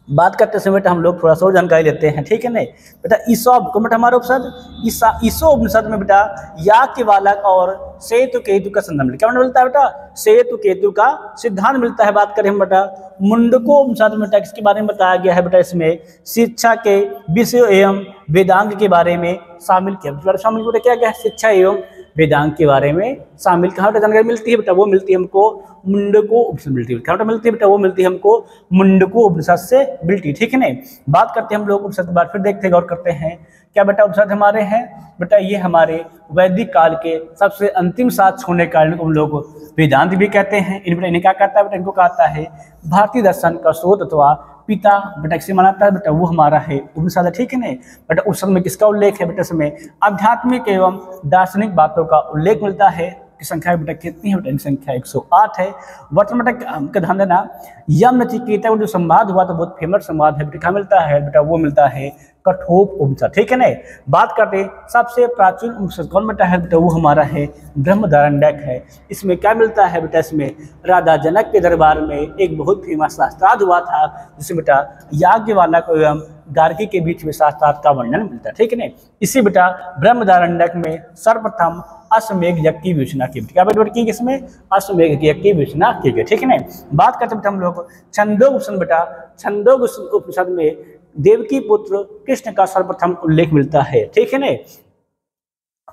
बात करते समय बेटा हम लोग थोड़ा सा और जानकारी लेते हैं, ठीक है नहीं। बेटा ईसोप को बेटा हमारा उपनिषद ईसो उपनिषद में बेटा याज्ञवल्क्य और सेतु केतु का सिद्धांत मिलता है। क्या मिलता है बेटा, सेतु केतु का सिद्धांत मिलता है। बात करें हम बेटा मुंडको उपनिषद में किसके बारे में बताया गया है बेटा, इसमें शिक्षा के विषय एवं वेदांग के बारे में शामिल किया। शामिल क्या गया है, शिक्षा एवं वेदांग के बारे में शामिल कहाँ पर जानकारी मिलती है बेटा, वो मिलती है हमको मुंडको उपनिषद मिलती है। कहाँ पर मिलती है बेटा, वो मिलती है हमको मुंडको उपनिषद से मिलती है, ठीक है नहीं। बात करते हैं हम लोग उपनिषद के बाद, फिर देखते हैं गौर करते हैं क्या बेटा उपनिषद हमारे हैं बेटा, ये हमारे वैदिक काल के सबसे अंतिम साक्ष्य होने के कारण हम लोग वेदांत भी कहते हैं। इन्हें क्या कहता है बेटा, इनको कहता है भारतीय दर्शन का स्रोत अथवा पिता बेटा किसे मानता है बेटा, वो हमारा है उपनिषद, ठीक है नहीं। बेटा उपनिषद में किसका उल्लेख है बेटा, इसमें आध्यात्मिक एवं दार्शनिक बातों का उल्लेख मिलता है। की संख्या बेटा कितनी है बेटा, इनकी संख्या 108 है। वर्तमान बेटा ध्यान देना, यम नचिकेता जो संवाद हुआ तो बहुत फेमस संवाद है बेटा, क्या मिलता है बेटा, वो मिलता है कठोप उपनिषद, ठीक है नहीं। बात करते सबसे प्राचीन उपनिषद कौन बेटा है बेटा, वो हमारा है बृहदारण्यक है। इसमें क्या मिलता है बेटा, इसमें राजा जनक के दरबार में एक बहुत फेमस शास्त्रार्थ हुआ था, जिसमें बेटा याज्ञवल्क्य एवं गार्गी के बीच में शास्त्रार्थ का वर्णन मिलता है, ठीक है नहीं। इसी बेटा बृहदारण्यक में सर्वप्रथम अश्वमेध यज्ञ की विवेचना की, क्या बेटा की, इसमें अश्वमेध यज्ञ की विवेचना की गई, ठीक है नहीं। बात करते बेटा हम लोग छंदोग उपनिषद बेटा, छंदोग उपनिषद में देवकी पुत्र कृष्ण का सर्वप्रथम उल्लेख मिलता है, ठीक है नहीं।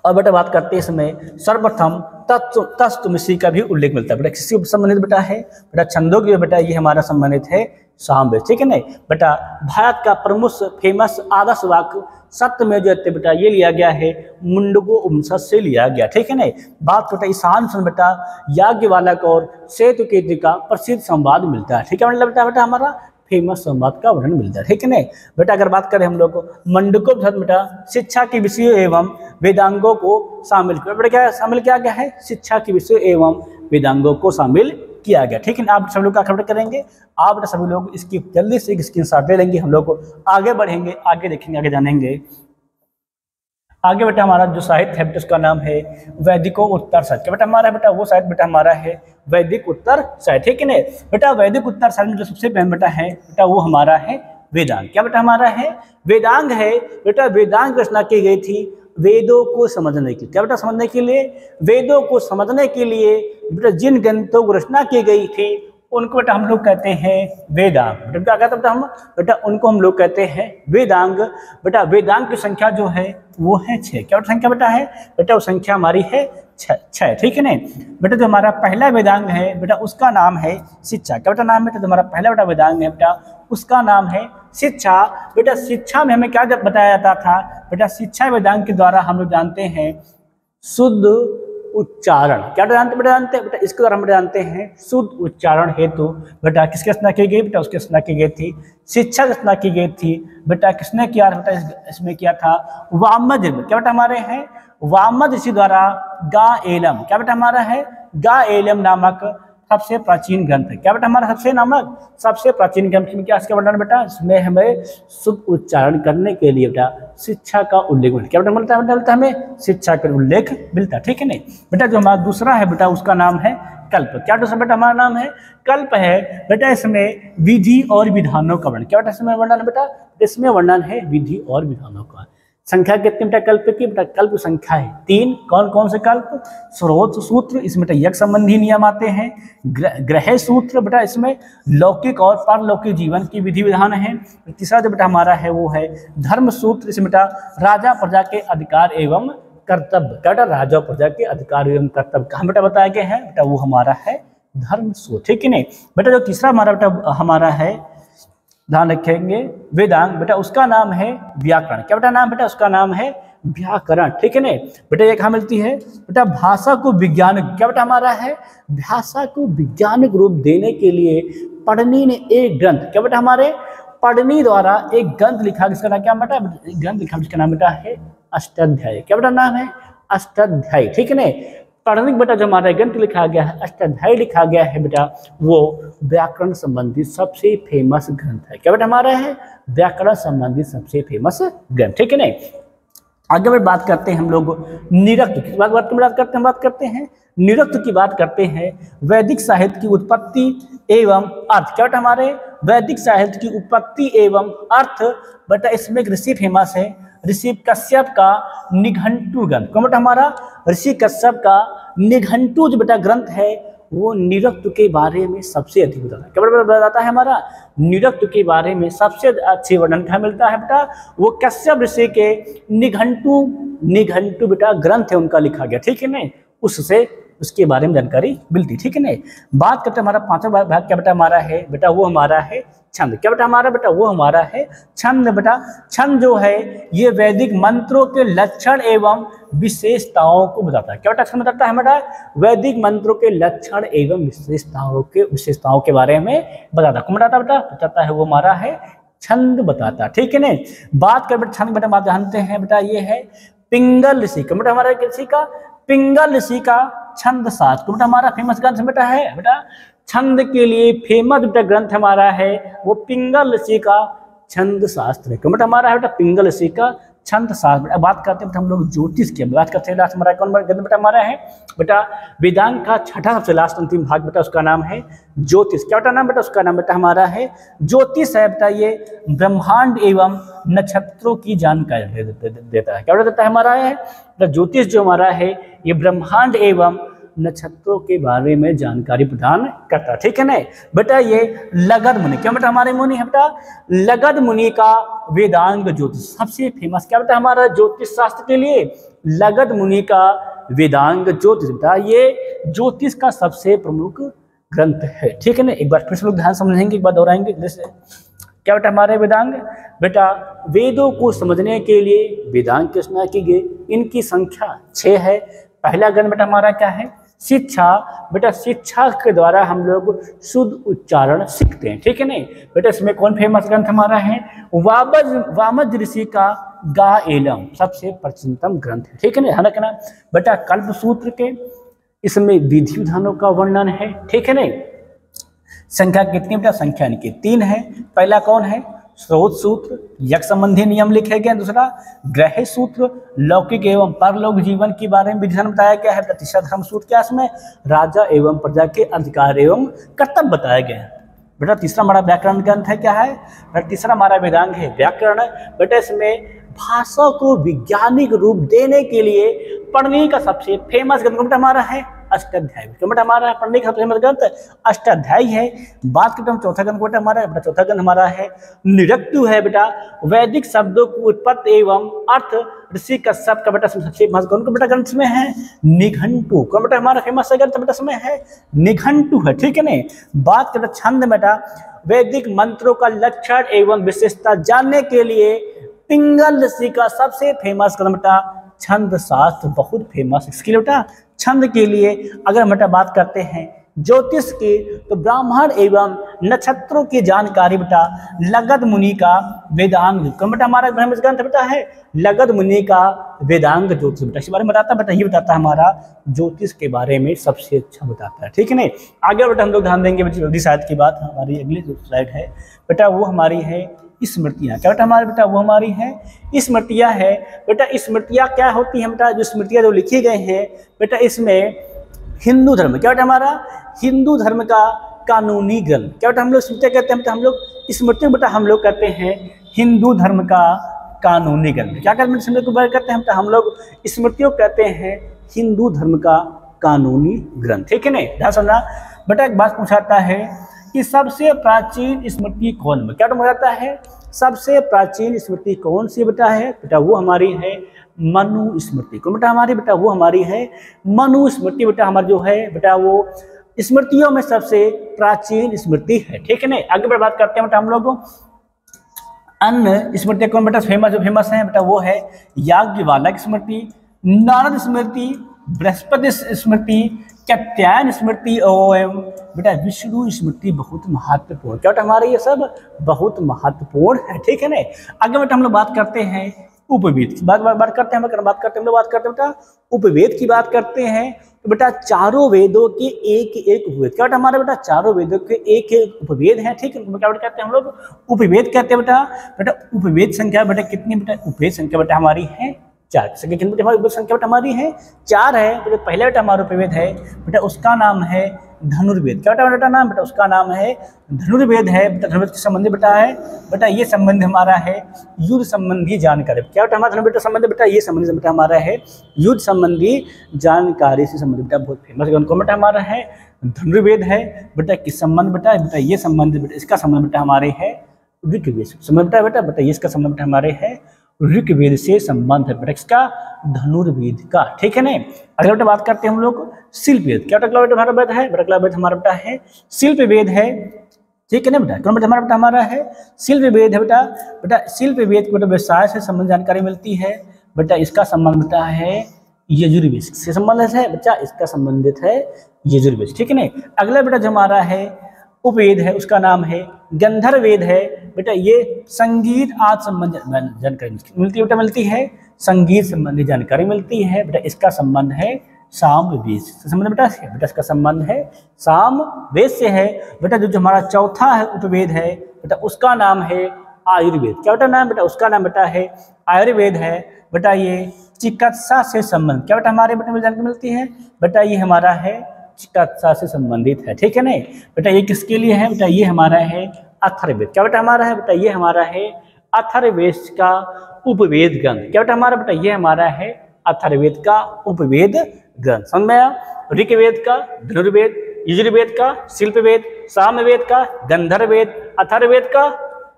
और बेटा बात करते हैं इसमें सर्वप्रथम तत्त्वमसि का भी उल्लेख मिलता है बेटा, किससे संबंधित बेटा है बेटा, छंदोग जो बेटा ये हमारा संबंधित है सामवेद, ठीक है नहीं। बेटा भारत का प्रमुख फेमस आदर्श वाक्य सत्यमेव जयते बेटा, ये लिया गया है मुंडको उपनिषद से लिया गया, ठीक है नहीं। बात करते ईशान बेटा याज्ञवल्क्य और सेतु केतु का प्रसिद्ध संवाद मिलता है, ठीक है मतलब बेटा हमारा फेमस संवाद का वर्णन मिलता है, ठीक है नहीं। बेटा अगर बात करें हम लोग मुंडको उपनिषद बेटा शिक्षा के विषयों एवं वेदांगों को शामिल किया बेटा, क्या शामिल किया गया है, शिक्षा के विषयों एवं वेदांगों को शामिल किया गया, ठीक है। आप सब लोग क्या खबर करेंगे, आप बेटा सभी लोग इसकी जल्दी से एक स्क्रीनशॉट ले लेंगे। हम लोग आगे बढ़ेंगे, आगे देखेंगे, आगे जानेंगे। आगे बेटा हमारा जो साहित्य है बेटा उसका नाम है वैदिको उत्तर साहित्य। बेटा हमारा बेटा वो साहित्य बेटा हमारा है वैदिक उत्तर साहित्य, ठीक है ना। बेटा वैदिक उत्तर साहित्य में जो सबसे पहले बेटा है बेटा वो हमारा है वेदांग। क्या बेटा हमारा है वेदांग है बेटा, वेदांग रचना की गई थी वेदों को समझने के लिए। क्या बेटा समझने के लिए, वेदों को समझने के लिए बेटा जिन ग्रंथों को रचना की गई थी उनको बेटा हम लोग कहते हैं वेदांग। बेटा क्या कहते हैं बेटा उनको हम लोग कहते हैं वेदांग। बेटा वेदांग की संख्या जो है वो है 6। क्या संख्या बेटा है बेटा, वो संख्या हमारी है 6, ठीक है ना। बेटा जो हमारा पहला वेदांग है बेटा उसका नाम है शिक्षा। क्या बेटा नाम बेटा, जो हमारा पहला बेटा वेदांग है बेटा उसका नाम है शिक्षा। बेटा शिक्षा में हमें क्या बताया जाता था बेटा, शिक्षा वेदांग के द्वारा हम लोग जानते हैं शुद्ध उच्चारण। क्या जानते हैं बेटा, इसके द्वारा हम जानते हैं शुद्ध उच्चारण हेतु बेटा किसकी रचना की गई बेटा, उसकी रचना की गई थी शिक्षा की रचना की गई थी। बेटा किसने किया बेटा, इसमें किया था वामद। क्या बेटा हमारे हैं वामद ऋषि द्वारा गा एलम। क्या बेटा हमारा है गा एलम नामक सबसे प्राचीन ग्रंथ है। क्या बेटा हमारा सबसे प्राचीन ग्रंथ में क्या इसका वर्णन बेटा, इसमें हमें शुद्ध उच्चारण करने के लिए बेटा शिक्षा का उल्लेख मिलता है। क्या बेटा मिलता है हमें शिक्षा का उल्लेख मिलता है, ठीक है नहीं। बेटा जो हमारा दूसरा है बेटा उसका नाम है कल्प। क्या दूसरा बेटा हमारा नाम है कल्प है बेटा, इसमें विधि और विधानों का वर्णन। क्या बेटा इसमें वर्णन है बेटा, इसमें वर्णन है विधि और विधानों का। संख्या कितनी बेटा कल्प की बेटा, कल्प संख्या है 3। कौन कौन से कल्प, स्रोत सूत्र, इसमें बेटा यज्ञ संबंधी नियम आते हैं। ग्रह सूत्र बेटा, इसमें लौकिक और परलौकिक जीवन की विधि विधान है। तीसरा जो बेटा हमारा है वो है धर्म सूत्र, इसमें बेटा राजा प्रजा के अधिकार एवं कर्तव्य। क्या बेटा राजा प्रजा के अधिकार एवं कर्तव्य कहाँ बेटा बताया गया है बेटा, वो हमारा है धर्म सूत्र, ठीक है नहीं। बेटा जो तीसरा हमारा बेटा हमारा है ध्यान रखेंगे वेदांग बेटा, उसका नाम है व्याकरण। क्या बेटा नाम बेटा, उसका नाम है व्याकरण, ठीक है ना बेटा। ये कहाँ मिलती है बेटा, भाषा को विज्ञान, क्या बेटा हमारा है, भाषा को वैज्ञानिक रूप देने के लिए पढ़नी ने एक ग्रंथ, क्या बेटा हमारे, पढ़नी द्वारा एक ग्रंथ लिखा, जिसका नाम क्या बेटा, ग्रंथ लिखा जिसका नाम बेटा है अष्टाध्यायी, क्या बेटा नाम है, अष्टाध्यायी, ठीक है ना। पढ़नी बेटा जो हमारा ग्रंथ लिखा गया है, अष्टाध्यायी लिखा गया है बेटा, वो व्याकरण संबंधी सबसे फेमस ग्रंथ है, क्या बेटा हमारा है, व्याकरण संबंधी सबसे फेमस ग्रंथ, ठीक है ना। आगे में बात करते हैं हम लोग निरक्त की बात करते हैं निरक्त की बात करते हैं। वैदिक साहित्य की उत्पत्ति एवं अर्थ, क्या बेटा हमारे, वैदिक साहित्य की उत्पत्ति एवं अर्थ बेटा, इसमें एक ऋषि फेमस है, ऋषि कश्यप का निघंटु ग्रंथ, कौन बेटा हमारा, ऋषि कश्यप का निघंटु जो बेटा ग्रंथ है वो निरक्त के बारे में सबसे अधिक बताता है, क्या बताता है हमारा, निरक्त के बारे में सबसे अच्छे वर्णन कहाँ मिलता है बेटा, वो कश्यप ऋषि के निघंटु बेटा ग्रंथ है उनका लिखा गया, ठीक है ना, उससे उसके बारे में जानकारी मिलती, ठीक है ना। बात करते हमारा पांचवा भाग क्या बेटा हमारा है बेटा, वो हमारा है छंद, क्या बेटा हमारा बेटा, वो हमारा है छंद बेटा। छंद जो है ये वैदिक मंत्रों के लक्षण एवं विशेषताओं को बताता है, क्या बेटा छंद बताता है बेटा, वैदिक मंत्रों के लक्षण एवं विशेषताओं के बारे में बताता है, कौन बताता बेटा, बताता है वो हमारा है छंद बताता, ठीक है ना। बात कर बेटा छंद बेटा आप जानते हैं बेटा, ये है पिंगल ऋषि का बेटा, हमारा ऋषि का पिंगल ऋषि का छंद शास्त्र बेटा हमारा फेमस ग्रंथ बेटा है बेटा, छंद के लिए फेमस बेटा ग्रंथ हमारा है वो पिंगल ऋषि का छंद शास्त्र है, बेटा हमारा है बेटा पिंगल ऋषि का छंद शास्त्र। बेटा बात करते हैं हम लोग ज्योतिष की, बात करते हैं लास्ट हमारा कौन ग्रंथ बेटा हमारा है बेटा, वेदांत का छठा सबसे लास्ट अंतिम भाग बेटा, उसका नाम है ज्योतिष, क्या बेटा नाम बेटा, उसका नाम बेटा हमारा है ज्योतिष है बेटा, ये ब्रह्मांड एवं नक्षत्रों की जानकारी देता है, क्या बेटा देता है हमारा है बेटा, ज्योतिष जो हमारा है ये ब्रह्मांड एवं नक्षत्रों के बारे में जानकारी प्रदान करता है, ठीक है ना बेटा। ये लगध मुनि, क्या बेटा हमारे मुनि है बेटा, लगध मुनि का वेदांग ज्योतिष सबसे फेमस, क्या बेटा हमारा ज्योतिष शास्त्र के लिए लगध मुनि का वेदांग ज्योतिष बेटा, ये ज्योतिष का सबसे प्रमुख ग्रंथ है, ठीक है ना। एक बार फिर से लोग ध्यान समझेंगे, एक बार दोहराएंगे, जैसे क्या बेटा हमारे वेदांग बेटा, वेदों को समझने के लिए वेदांग की रचना की गई, इनकी संख्या 6 है। पहला ग्रंथ बेटा हमारा क्या है, शिक्षा बेटा, शिक्षा के द्वारा हम लोग शुद्ध उच्चारण सीखते हैं, ठीक है ना बेटा। इसमें कौन फेमस ग्रंथ हमारा है, वामज ऋषि का गा एलम सबसे प्राचीनतम ग्रंथ है, ठीक है ना, ध्यान रखना बेटा। कल्पसूत्र के इसमें विधि विधानों का वर्णन है, ठीक है ना। संख्या कितनी बेटा, संख्या इनकी 3 है। पहला कौन है, स्रोत सूत्र, यज्ञ संबंधी नियम लिखे गए। दूसरा ग्रह सूत्र, लौकिक एवं परलौकिक जीवन के बारे में विधान बताया गया है। तीसरा धर्म सूत्र क्या, इसमें राजा एवं प्रजा के अधिकार एवं कर्तव्य बताए गए हैं बेटा। तीसरा हमारा व्याकरण ग्रंथ है, क्या है बेटा, तीसरा हमारा वेदांग है व्याकरण बेटा। इसमें भाषा को वैज्ञानिक रूप देने के लिए पढ़ने का सबसे फेमस ग्रंथ हमारा है अष्टाध्यायी, बेटा हमारा पढ़ने का सबसे फेमस ग्रंथ अष्टाध्यायी है। बात करते हैं चौथा ग्रंथ बेटा हमारा, चौथा ग्रंथ हमारा है निरक्तु है बेटा, वैदिक शब्दों की उत्पत्ति एवं अर्थ ऋषि कश्यप का बेटा सबसे फेमस बेटा ग्रंथ में है निघंटु, कौन बेटा हमारा फेमस ग्रंथ बेटा इसमें है निघंटु है, ठीक है ना। बात करते छंद बेटा, वैदिक मंत्रों का लक्षण एवं विशेषता जानने के लिए पिंगल ऋषि का सबसे फेमस ग्रंथ बेटा छंद शास्त्र, बहुत फेमस। इसके लिए बेटा छंद के लिए अगर बेटा बात करते हैं ज्योतिष की, तो ब्राह्मण एवं नक्षत्रों की जानकारी बेटा लगध मुनि का वेदांग, कौन बेटा हमारा ग्रंथ बेटा है लगध मुनि का वेदांग ज्योतिष बेटा, इसके बारे में बताता बेटा, ये बताता है हमारा ज्योतिष के बारे में सबसे अच्छा बताता है, ठीक है ना। आगे बेटा हम लोग ध्यान देंगे वैदिक साहित्य की बात। हमारी अगली जो स्लाइड है बेटा वो हमारी है स्मृतियाँ, क्या बेटा हमारे बेटा वो हमारी है स्मृतियाँ है बेटा। स्मृतियाँ क्या होती हैं बेटा, जो स्मृतियाँ जो लिखी गई हैं बेटा, इसमें हिंदू धर्म, क्या बेटा हमारा हिंदू धर्म का कानूनी ग्रंथ, क्या बेटा हम लोग स्मृतियाँ कहते हैं बेटा, हम लोग स्मृति बेटा हम लोग कहते हैं हिंदू धर्म का कानूनी ग्रंथ। क्या कहते हैं स्मृति को कहते हैं बेटा, हम लोग स्मृतियों कहते हैं हिंदू धर्म का कानूनी ग्रंथ, ठीक है ना। ध्यान सुनना बेटा, एक बात पूछाता है कि सबसे प्राचीन स्मृति कौन है, क्या बताता है सबसे प्राचीन स्मृति कौन सी बेटा है बेटा, वो हमारी है मनु स्मृति, कौन बेटा हमारी बेटा वो हमारी है मनु स्मृति बेटा, हमारी जो है बेटा वो स्मृतियों में सबसे प्राचीन स्मृति है, ठीक है ना। आगे बढ़ बात करते हैं बेटा हम लोग अन्य स्मृति कौन बेटा फेमस, जो फेमस है बेटा वो है याज्ञवल्क्य स्मृति, नारद स्मृति, बृहस्पति स्मृति, कात्यायन स्मृति और बेटा विष्णु स्मृति बहुत महत्वपूर्ण। क्या बेटा हमारे ये सब बहुत महत्वपूर्ण है, ठीक है ना। आगे बेटा हम लोग बात करते हैं उपवेद की, बात करते हैं बेटा उपवेद की बात करते हैं। तो बेटा चारों वेदों के एक एक उपवेद, क्या बेटा हमारे बेटा चारों वेदों के एक एक उपवेद है, ठीक है। क्या बेटा कहते हैं हम लोग उपवेद कहते हैं बेटा उपवेद संख्या बेटा कितनी, बेटा उपवेद संख्या बेटा हमारी है 4। संख्या कितनी बेटा हमारी संख्या बेटा हमारी है 4 है। तो पहला बेटा हमारा उपवेद है बेटा उसका नाम है धनुर्वेद। क्या बेटा नाम बेटा उसका नाम है धनुर्वेद है। बेटा धनुर्वेद के संबंधी बेटा है बेटा ये संबंध हमारा है युद्ध संबंधी जानकारी। क्या बेटा हमारा धनुर्वेद संबंध बेटा ये संबंध बेटा हमारा है युद्ध संबंधी जानकारी से संबंधित बेटा बहुत फेमस कौन बेटा हमारा है धनुर्वेद है। बेटा किस संबंध बेटा ये संबंध बेटा इसका संबंध बेटा हमारे है ऋग्वेद संबंध बेटा ये इसका संबंध बेटा हमारे है ऋग्वेद से संबंध है बेटा किसका धनुर्वेद का, ठीक है ना। अगला बेटा बात करते हैं हम लोग शिल्पवेद। क्या बेटा बेटा हमारा वेद है बेटा वेद हमारा बेटा है शिल्पवेद है, ठीक है ना बेटा। कौन बेटा हमारा बेटा हमारा है शिल्पवेद है बेटा शिल्पवेद को बेटा व्यवसाय से संबंधित जानकारी मिलती है बेटा इसका संबंध बेटा है यजुर्वेद से संबंधित है बच्चा इसका संबंधित है यजुर्वेद, ठीक है ना। अगला बेटा जो हमारा है उपवेद है उसका नाम है गंधर्ववेद है। बेटा ये संगीत आदि संबंधित जानकारी मिलती है बेटा मिलती है संगीत संबंधी जानकारी मिलती है बेटा इसका संबंध है सामवेद से संबंध बेटा इसका संबंध है सामवेद से है। बेटा जो हमारा चौथा है उपवेद है बेटा उसका नाम है आयुर्वेद। क्या बेटा नाम बेटा उसका नाम बेटा है आयुर्वेद है। बेटा ये चिकित्सा से संबंध क्या बेटा हमारे बेटा में जानकारी मिलती है बेटा ये हमारा है चिकित्सा से संबंधित है, ठीक है ना। बेटा ये किसके लिए है बेटा ये हमारा है अथर्ववेद। क्या बेटा हमारा है बेटा ये हमारा है अथर्ववेद का उपवेद ग्रंथ। क्या बेटा हमारा बेटा ये हमारा है अथर्ववेद का उपवेद ग्रंथ। समझ में आया। ऋग्वेद का धनुर्वेद, यजुर्वेद का शिल्पवेद, सामवेद का गंधर्ववेद, अथर्ववेद का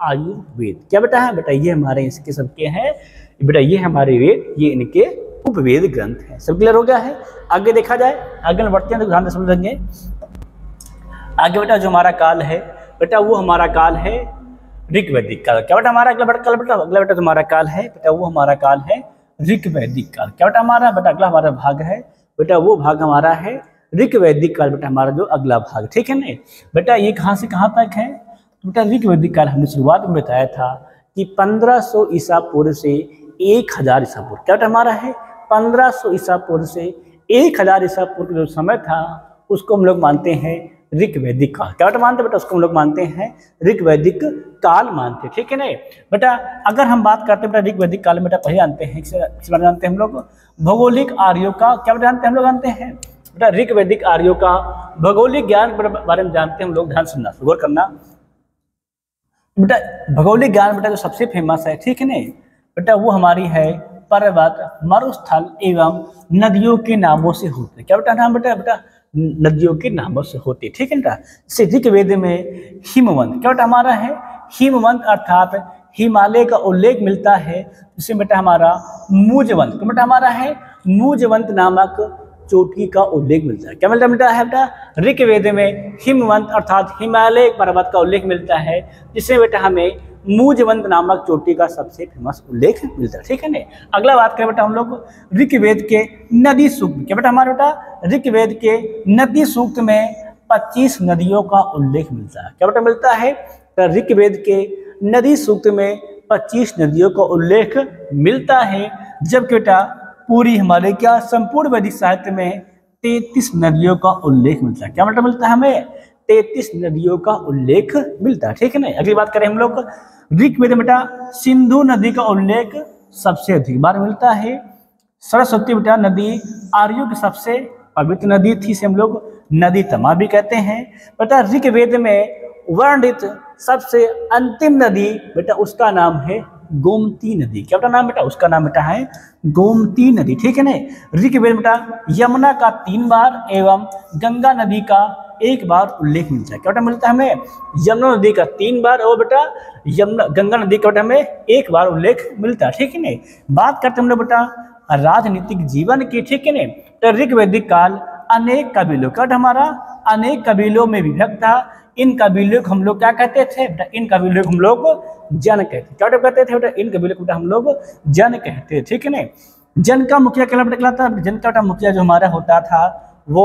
आयुर्वेद। क्या बेटा है बेटा ये हमारे इसके सबके हैं बेटा ये हमारे वेद ये इनके उपवेद ग्रंथ है। सब क्लियर हो गया है। आगे देखा जाए आगे बढ़ते हैं तो ध्यान से समझेंगे। आगे बेटा जो हमारा काल है बेटा वो हमारा काल है ऋग्वैदिक काल। क्या बेटा हमारा अगला बेटा तुम्हारा काल है बेटा वो हमारा काल है ऋग्वैदिक काल। क्या बेटा हमारा बेटा अगला हमारा भाग है बेटा वो भाग हमारा है ऋग्वैदिक काल बेटा हमारा जो अगला भाग, ठीक है ना। बेटा ये कहाँ से कहाँ तक है बेटा ऋग्वैदिक काल हमने शुरुआत में बताया था कि 1500 ईसा पूर्व से 1000 ईसा पूर्व। क्या बेटा हमारा है 1500 ईसा पूर्व से 1000 ईसा पूर्व जो समय था उसको हम लोग मानते हैं ऋग्वैदिक काल। क्या बेटा मानते हैं बेटा उसको हम लोग मानते हैं ऋग्वैदिक काल मानते हैं, ठीक है ना। बेटा अगर हम बात करते हैं बेटा ऋग्वैदिक काल में बेटा पहले जानते हैं जानते हैं हम लोग भौगोलिक आर्यों का। क्या बेटा जानते हैं हम लोग जानते हैं बेटा ऋग्वैदिक आर्यों का भौगोलिक ज्ञान बारे में जानते हैं हम लोग। ध्यान सुनना गौर करना बेटा भौगोलिक ज्ञान बेटा जो सबसे फेमस है, ठीक है ना बेटा वो हमारी है पर्वत मरुस्थल एवं नदियों के नामों से होते। क्या बेटा नाम बेटा नदियों के नामों से होती, ठीक है बेटा। जैसे ऋग्वेद में हिमवंत। क्या बेटा हमारा है हिमवंत अर्थात हिमालय का उल्लेख मिलता है। जिसमें बेटा हमारा मूजवंत तो बेटा हमारा है मूजवंत नामक चोटी का उल्लेख मिलता है। क्या मिलता है बेटा ऋग्वेद में हिमवंत अर्थात हिमालय पर्वत का उल्लेख मिलता है जिससे बेटा हमें मूजवंत नामक चोटी का सबसे फेमस उल्लेख मिलता है, ठीक है ना। अगला बात करें बेटा हम लोग ऋग्वेद के नदी सूक्त। क्या बेटा हमारा बेटा ऋग्वेद के नदी सूक्त में 25 नदियों का उल्लेख मिलता है। क्या बेटा मिलता है ऋग्वेद के नदी सूक्त में 25 नदियों का उल्लेख मिलता है। जबकि बेटा पूरी हमारे क्या संपूर्ण वैदिक साहित्य में 33 नदियों का उल्लेख मिलता है। क्या बेटा मिलता है हमें 33 नदियों का उल्लेख मिलता है, ठीक है ना। अगली बात करें हम लोग ऋग्वेद में बेटा सिंधु नदी का उल्लेख सबसे अधिक बार मिलता है। सरस्वती बेटा नदी आर्यों की सबसे पवित्र नदी थी, इसे हम लोग नदी तमा भी कहते हैं। बेटा ऋग्वेद में वर्णित सबसे अंतिम नदी बेटा उसका नाम है गोमती नदी। क्या बेटा नाम बेटा उसका नाम बेटा है गोमती नदी, ठीक है ना। ऋग्वेद बेटा यमुना का 3 बार एवं गंगा नदी का 1 बार उल्लेख मिलता है। क्या बेटा मिलता है हमें यमुना नदी का 3 बार और बेटा गंगा नदी का बेटा हमें 1 बार उल्लेख मिलता है, ठीक है ना। बात करते हम लोग बेटा राजनीतिक जीवन की, ठीक है ना। तो ऋग्वैदिक काल अनेक कबीलों का हमारा अनेक कबीलों में विभक्त था। इन कबीलों को हम लोग क्या कहते थे बेटा, इन कबीलों को हम लोग जन कहते, क्या कहते थे बेटा, इन कबीलों को बेटा हम लोग जन कहते, ठीक है ना। जन का मुखिया कहलाता, जन का बेटा मुखिया जो हमारा होता था वो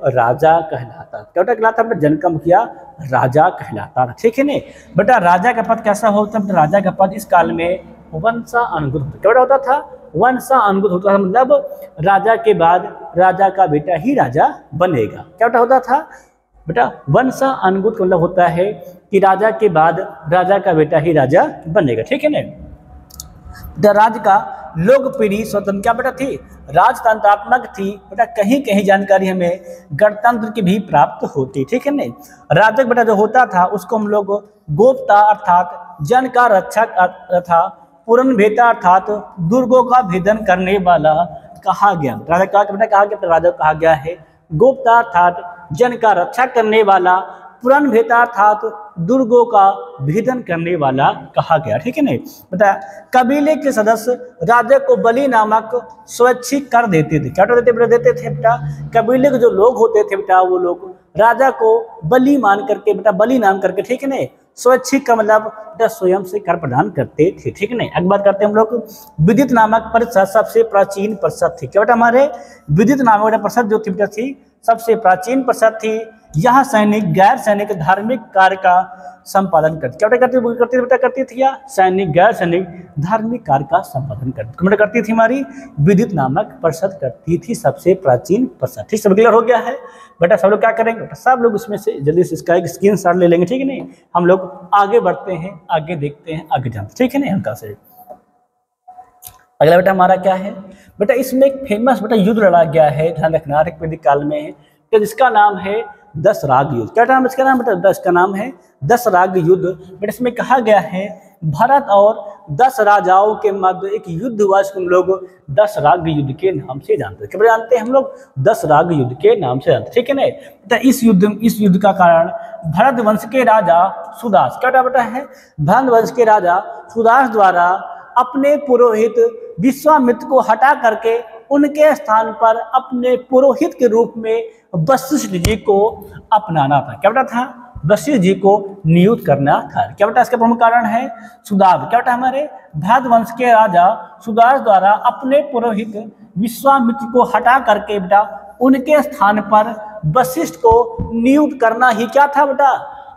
राजा कहलाता, क्या बेटा कहलाता बेटा, जन का मुखिया राजा कहलाता था, ठीक है ना बेटा। राजा का पद कैसा होता है, राजा का पद इस काल में वंशानुगत होता, क्या होता था, वंशानुगत होता था, मतलब राजा के बाद राजा का बेटा ही राजा बनेगा, क्या बेटा होता था बेटा, वंशानुगत मतलब होता है कि राजा के बाद राजा का बेटा ही राजा बनेगा, ठीक है ना। राज्य का लोकप्रिय स्वतंत्र क्या बेटा थी, राजतंत्रात्मक थी बेटा, कहीं कहीं जानकारी हमें गणतंत्र की भी प्राप्त होती, ठीक है ना। राजक बेटा जो होता था उसको हम लोग गोप्ता अर्थात जन का रक्षक तथा पूर्णभेता अर्थात दुर्गों का भेदन करने वाला कहा गया, राजा का बेटा कहा गया, राजा कहा गया है गोप्ता अर्थात जन का रक्षा करने वाला, पूर्णभेता अर्थात दुर्गों का भेदन करने वाला कहा गया, ठीक है ना बेटा। कबीले के सदस्य राजा को बलि नामक स्वैच्छिक कर देते थे, क्या देते थे बेटा, कबीले के जो लोग होते थे बेटा वो लोग राजा को बलि मान करके बेटा, बलि नाम करके, ठीक है ना, स्वैच्छिक का मतलब बेटा स्वयं से कर प्रदान करते थे, ठीक है ना। एक बात करते हैं हम लोग, विदित नामक परिषद सबसे प्राचीन परिषद थी, क्या बेटा हमारे विदित नामक परिषद जो थी बेटा थी सबसे प्राचीन परिषद थी। यह सैनिक गैर सैनिक धार्मिक कार्य का संपादन करती, क्या बेटा करती थी, या सैनिक गैर सैनिक धार्मिक कार्य का संपादन करती थी, हमारी विदित नामक परिषद करती थी, सबसे प्राचीन परिषद, ठीक सब क्लियर हो गया है बेटा। सब लोग क्या करेंगे बेटा, सब लोग उसमें से जल्दी से इसका एक स्क्रीनशॉट ले लेंगे, ठीक है नहीं, हम लोग आगे बढ़ते हैं, आगे देखते हैं, आगे जानते, ठीक है नहीं हल्का से। अगला बेटा हमारा क्या है बेटा, इसमें एक फेमस बेटा युद्ध लड़ा गया है, ध्यान रखना, ऋग्वेदिक काल में है, तो जिसका नाम है दशराग युद्ध, क्या नाम इसका नाम बेटा, इसका नाम है दशराग युद्ध बेटा। इसमें कहा गया है भारत और 10 राजाओं के मध्य एक युद्ध हुआ, इसको हम लोग दशराग युद्ध के नाम से जानते हैं, क्या जानते हैं हम लोग, दशराग युद्ध के नाम से जानते हैं, ठीक है ना बेटा। इस युद्ध का कारण भरत वंश के राजा सुदास, क्या बेटा है, भरत वंश के राजा सुदास द्वारा अपने पुरोहित विश्वामित्र को हटा करके उनके स्थान पर अपने पुरोहित के रूप में वशिष्ठ जी को अपनाना था, क्या बेटा था, वशिष्ठ जी को नियुक्त करना था, क्या बेटा इसका प्रमुख कारण है सुदास, क्या बेटा हमारे भरत वंश के राजा सुदास द्वारा अपने पुरोहित विश्वामित्र को हटा करके बेटा उनके स्थान पर वशिष्ठ को नियुक्त करना ही क्या था बेटा,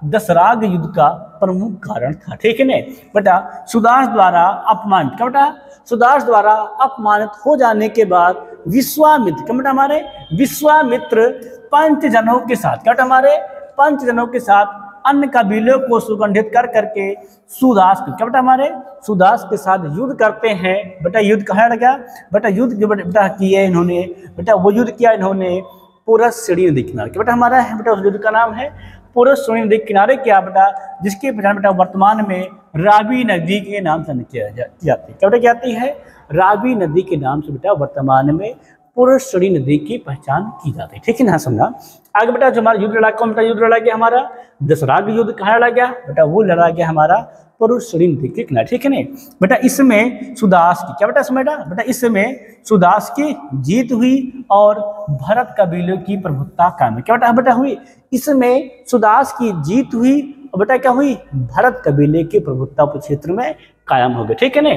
दशराग युद्ध का प्रमुख कारण था, ठीक है ना बेटा। सुदास द्वारा अपमानित, क्या बेटा सुदास द्वारा अपमानित हो जाने के बाद विश्वामित्र, क्या बेटा हमारे विश्वामित्र पंचजनों के साथ, क्या बेटा हमारे पंचजनों के साथ अन्य कबीलों को सुगंधित कर करके सुदास, क्या बेटा हमारे सुदास के साथ युद्ध करते हैं बेटा। युद्ध कहाँ लगा बेटा, युद्ध जो बेटा किया इन्होंने बेटा, वो युद्ध किया इन्होंने पुरस्सरी नदी किनारे, क्या बेटा हमारा है बेटा, उस युद्ध का नाम है पुरस्सरी नदी किनारे, क्या बेटा, जिसकी पहचान बेटा वर्तमान में रावी नदी के नाम से किया जाती है, क्या बेटा कहती है, रावी नदी के नाम से बेटा वर्तमान में पुरस्सरी नदी की पहचान की जाती है, ठीक है ना समझा। आगे बेटा जो हमारा युद्ध लड़ा, कौन बेटा युद्ध लड़ा गया हमारा, दशराग युद्ध कहाँ लड़ा गया बेटा, वो लड़ा गया हमारा पुरस्सरी नदी के किनारे, ठीक है ना बेटा। इसमें सुदास की, क्या बेटा इसमें बेटा इसमें सुदास की जीत हुई और भरत कबीलों की प्रभुत्ता कायम, क्या बेटा हुई, इसमें सुदास की जीत हुई और बेटा क्या हुई, भरत कबीले की प्रभुत्ता क्षेत्र में कायम हो गई, ठीक है ना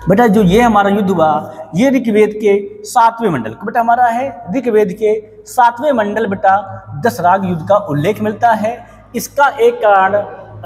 बेटा। जो ये हमारा युद्ध हुआ ये ऋग्वेद के 7वें मंडल बेटा हमारा है, ऋग्वेद के 7वें मंडल बेटा दशराग युद्ध का उल्लेख मिलता है। इसका एक कारण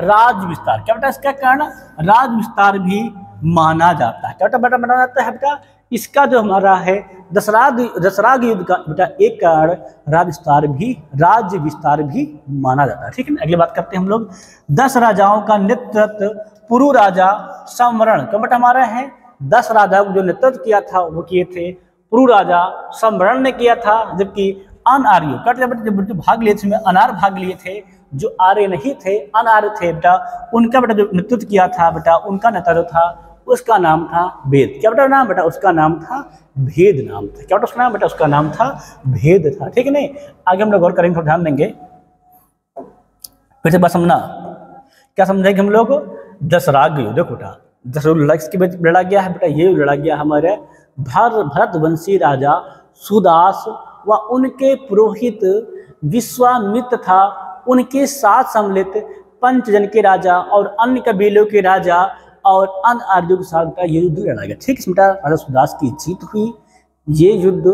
राज विस्तार, क्या बेटा इसका कारण राज विस्तार भी माना जाता है, क्या बेटा माना जाता है बेटा। इसका जो हमारा है दशराग युद्ध का बेटा एक कारण राज्य विस्तार भी माना जाता है, ठीक है ना। अगली बात करते हैं हम लोग, 10 राजाओं का नेतृत्व पुरु राजा सम्वरण, क्या बेटा हमारा है 10 राजाओं को जो नेतृत्व किया था वो किए थे पुरु राजा सम्वरण ने किया था, जबकि अनार्य क्या बेटा भाग लिए थे, अनार भाग लिए थे, जो आर्य नहीं थे अनार्य थे बेटा, उनका बेटा जो नेतृत्व किया था बेटा, उनका नेता जो था उसका नाम था भेद, क्या बेटा नाम बेटा उसका नाम था भेद नाम था, क्या बेटा उसका नाम बेटा उसका नाम था भेद था, ठीक है नहीं। आगे हम लोग गौर करेंगे, ध्यान देंगे, फिर से बात समझना, क्या समझेंगे हम लोग, दशराग युद्ध बेटा, दशराग लड़ा गया है बेटा, ये लड़ा गया हमारे भरतवंशी राजा सुदास व उनके पुरोहित विश्वामित्र था उनके साथ सम्मिलित पंचजन के राजा और अन्य कबीलों के राजा और अन्य आर्यों के साथ बेटा ये युद्ध लड़ा गया। ठीक, इसमें बेटा राजा सुदास की जीत हुई। ये युद्ध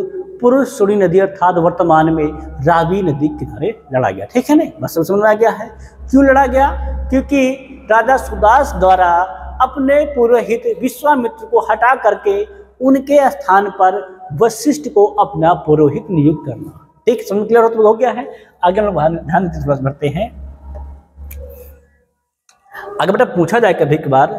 पुरुषोड़ी नदी अर्थात वर्तमान में रावी नदी के किनारे लड़ा गया। ठीक है ना, बस समझ में आ गया है क्यों लड़ा गया, क्योंकि राजा सुदास द्वारा अपने पुरोहित विश्वामित्र को हटा करके उनके स्थान पर वशिष्ठ को अपना पुरोहित नियुक्त करना। ठीक, समझ क्लियर हो गया है। आगे हम ध्यान बढ़ते हैं। अगर बेटा पूछा जाए कभी कभार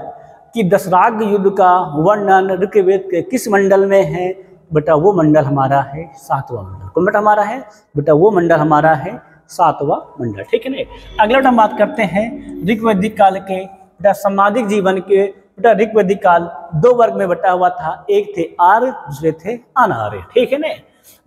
कि दशराग युद्ध का वर्णन ऋग्वेद के किस मंडल में है, बेटा वो मंडल हमारा है 7वां मंडल। कौन बेटा हमारा है, बेटा वो मंडल हमारा है 7वां मंडल। ठीक है ना। अगला बेटा हम बात करते हैं ऋग्वैदिक काल के बेटा सामाजिक जीवन के। बेटा ऋग्वैदिक काल 2 वर्ग में बटा हुआ था, एक थे आर्य दूसरे थे अनार्य। ठीक है ना।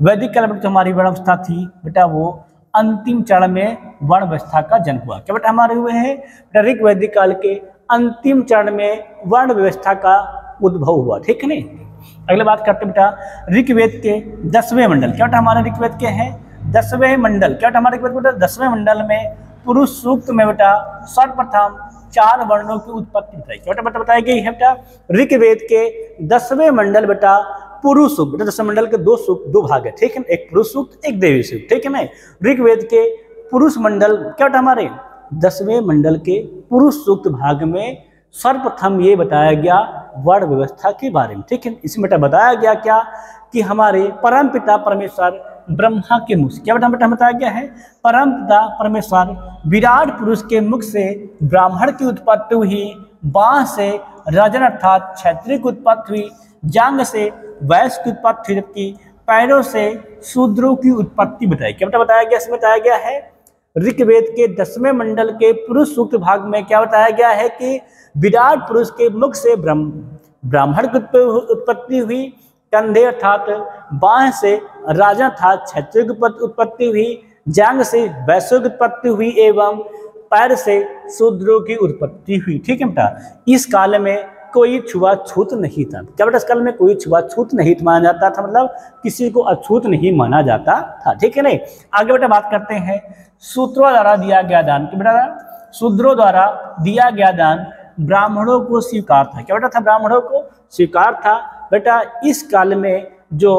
वैदिक काल में जो हमारी वर्ण व्यवस्था थी बेटा वो अंतिम चरण में वर्ण व्यवस्था का जन्म हुआ। क्या बेटा हमारे हुए हैं, बेटा ऋग्वैदिक काल के अंतिम चरण में वर्ण व्यवस्था का उद्भव हुआ। ठीक है ना। अगले बात करते हैं बेटा ऋग्वेद के 10वें मंडल। क्या बेटा हमारे ऋग्वेद के हैं 10वें मंडल। क्या बेटा हमारे ऋग्वेद बेटा 10वें मंडल में पुरुष सूक्त में बेटा सर्वप्रथम 4 वर्णों की उत्पत्ति बताई। क्या बेटा बताई गई है बेटा ऋग्वेद के 10वें मंडल बेटा पुरुष सूक्त। बेटा 10वें मंडल के 2 भाग है। ठीक है, एक पुरुष सूक्त एक देवी सूक्त। ठीक है ना। ऋग्वेद के पुरुष मंडल क्या बेटा हमारे 10वें मंडल के पुरुष सूक्त भाग में सर्वप्रथम ये बताया गया वर्ण व्यवस्था के बारे में। ठीक है, इसमें बेटा बताया गया क्या कि हमारे परम पिता परमेश्वर ब्रह्मा के मुख से क्या बेटा बताया गया है, परम पिता परमेश्वर विराट पुरुष के मुख से ब्राह्मण की उत्पत्ति हुई, बाँह से राजन अर्थात क्षत्रिय की उत्पत्ति हुई, जांग से वैश्य की उत्पत्ति हुई, जबकि पैरों से शूद्रों की उत्पत्ति बताई। क्या बेटा बताया गया, इसमें बताया गया है ऋग्वेद के 10वें मंडल के पुरुष सूक्त भाग में क्या बताया गया है कि विराट पुरुष के मुख से ब्राह्मण की उत्पत्ति हुई, कंधे अर्थात बाँह से राजा अर्थात क्षत्रिय की उत्पत्ति हुई, जांग से वैश्य की उत्पत्ति हुई एवं पैर से शूद्रों की उत्पत्ति हुई। ठीक है बेटा। इस काल में कोई छुआछूत नहीं था। क्या बेटा इस काल में कोई छुआछूत नहीं माना जाता था, मतलब किसी को अछूत नहीं माना जाता था। ठीक है नहीं। आगे बेटा बात करते हैं शूद्रों द्वारा दिया गया दान। तो बेटा शूद्रों द्वारा दिया गया दान ब्राह्मणों को स्वीकार था। क्या बेटा था, ब्राह्मणों को स्वीकार था। बेटा इस काल में जो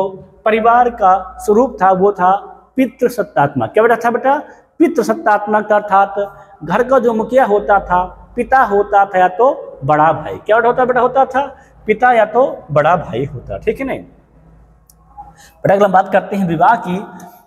परिवार का स्वरूप था वो था पितृसत्तात्मक। क्या बेटा था, बेटा पितृसत्तात्मक अर्थात घर का जो मुखिया होता था पिता होता था या तो बड़ा भाई। क्या होता बेटा, होता था पिता या तो बड़ा भाई होता। ठीक है नहीं। बेटा अगला बात करते हैं विवाह की।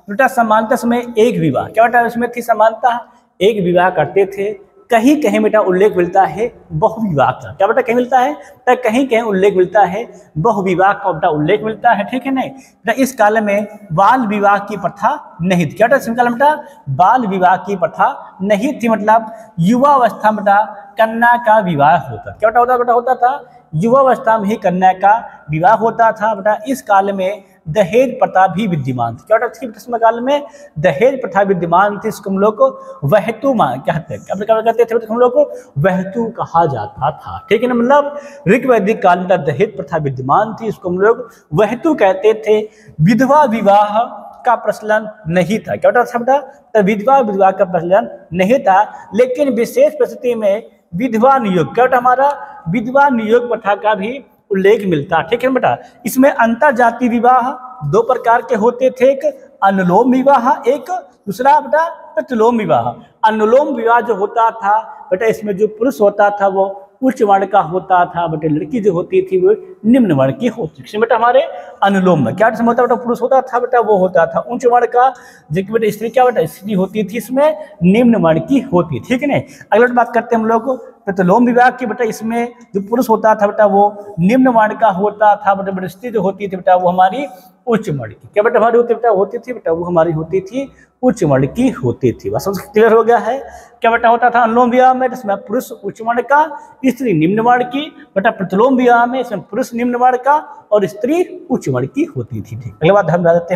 बेटा समानता समय एक विवाह। क्या बेटा इसमें थी समानता, एक विवाह करते थे। कहीं कहीं बेटा उल्लेख मिलता है बहुविवाह का। क्या बेटा कहीं मिलता है, तो कहीं कहीं उल्लेख मिलता है बहुविवाह का बेटा उल्लेख मिलता है। ठीक है नहीं। बेटा इस काल में बाल विवाह की प्रथा नहीं थी। क्या बेटा इस काल में बेटा बाल विवाह की प्रथा नहीं थी, मतलब युवा अवस्था में बेटा कन्या का विवाह होता। क्या बेटा होता था युवा अवस्था में ही कन्या का विवाह होता था। बेटा इस काल में दहेज प्रथा भी विद्यमान थी। क्या बेटा इस काल में दहेज प्रथा विद्यमान थी। इसको हम लोग को वहतु कहते हैं। क्या कहते थे हम लोग को वहतु कहा जाता था। ठीक है ना। मतलब ऋग्वैदिक काल में दहेज प्रथा विद्यमान थी, इसको हम लोग वहतु कहते थे। विधवा विवाह का प्रचलन नहीं था। क्या बेटा बेटा तो विधवा विवाह का प्रचलन नहीं था, लेकिन विशेष परिस्थिति में विधवा नियोग। क्या बेटा हमारा विधवा नियोग प्रथा का भी उल्लेख मिलता। ठीक है बेटा। इसमें अंतर जाति विवाह 2 प्रकार के होते थे, एक अनुलोम विवाह, एक दूसरा बेटा प्रतिलोम विवाह। अनुलोम विवाह जो होता था बेटा इसमें जो पुरुष होता था वो उच्च वर्ण का होता था, बेटा लड़की जो होती थी वो निम्न वर्ण की होती थी। बेटा हमारे अनुलोम में क्या होता बेटा पुरुष होता था बेटा वो होता था उच्च वर्ण का, जबकि बेटा स्त्री क्या बेटा स्त्री होती थी इसमें निम्न वर्ण की होती। ठीक है ना। अगला बात करते हैं हम लोग प्रतिलोम विवाह की। बेटा इसमें जो पुरुष होता था बेटा वो निम्न वर्ण का होता था, बेटा स्त्री जो होती थी बेटा वो हमारी उच्च वर्ण की। क्या बेटा हमारी होती थी बेटा वो हमारी होती थी उच्च वर्ण की होती थी। बस क्लियर हो गया है। क्या बेटा होता था अनुलोम विवाह में इसमें पुरुष उच्च वर्ण का स्त्री निम्न वर्ण की। बेटा प्रतिलोम विवाह में इसमें पुरुष निम्न वर्ण का और स्त्री उच्च वर्ण की होती थी। ठीक। अगले बात ध्यान देते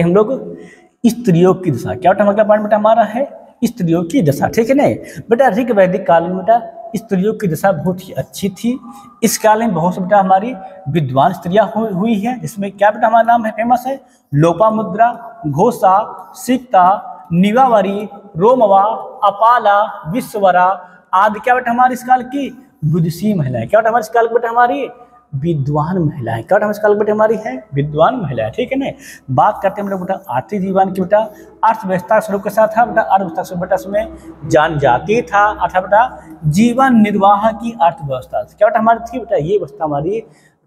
हैं हम लोग स्त्रियों की दशा। क्या बेटा मतलब बेटा हमारा है स्त्रियों की दशा। ठीक है ना। बेटा ऋग्वैदिक काल में बेटा स्त्रियों की दशा बहुत ही अच्छी थी। इस काल में बहुत से बेटा हमारी विद्वान स्त्रियां हुई हैं, जिसमें क्या बेटा हमारा नाम है फेमस है, लोपामुद्रा, घोषा, सीता, निवावरी, रोमवा, अपाला, विश्ववरा आदि क्या बेटा हमारी इस काल की विदुषी महिलाएं। क्या बेटा हमारे इस काल की बेटा हमारी विद्वान महिलाएं। क्या बेटा हमारे इस काल की बेटा हमारी है विद्वान महिलाएं। ठीक है ना। बात करते हैं हम लोग बेटा आर्थिक जीवन की। बेटा अर्थव्यवस्था स्वरूप के साथ था बेटा, अर्थव्यवस्था स्वरूप बेटा उसमें जनजाति था, अर्थात बेटा जीवन निर्वाह की अर्थव्यवस्था। क्या बेटा हमारी थी बेटा ये व्यवस्था हमारी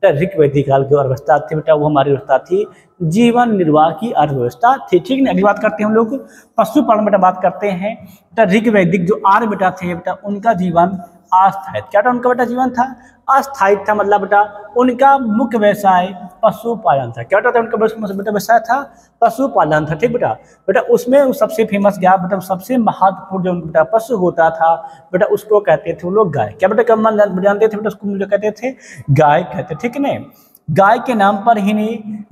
बेटा ऋग वैदिक काल की अर्थव्यवस्था थी बेटा, वो हमारी व्यवस्था थी जीवन निर्वाह की अर्थव्यवस्था थी। ठीक है। अगली बात करते हैं हम लोग पशुपालन बेटा, बात करते हैं बेटा ऋग वैदिक जो आर्य बेटा थे बेटा उनका जीवन अस्थायी। क्या था उनका बेटा जीवन था अस्थायी था, मतलब बेटा उनका मुख्य व्यवसाय पशुपालन था। क्या था उनका बेटा व्यवसाय था पशुपालन था। ठीक बेटा, बेटा उसमें सबसे फेमस क्या बेटा सबसे महत्वपूर्ण जो उनका बेटा पशु होता था बेटा उसको कहते थे वो लोग गाय। क्या बेटा कब जानते थे बेटा उसको जो कहते थे गाय कहते। ठीक है ना। गाय के नाम पर ही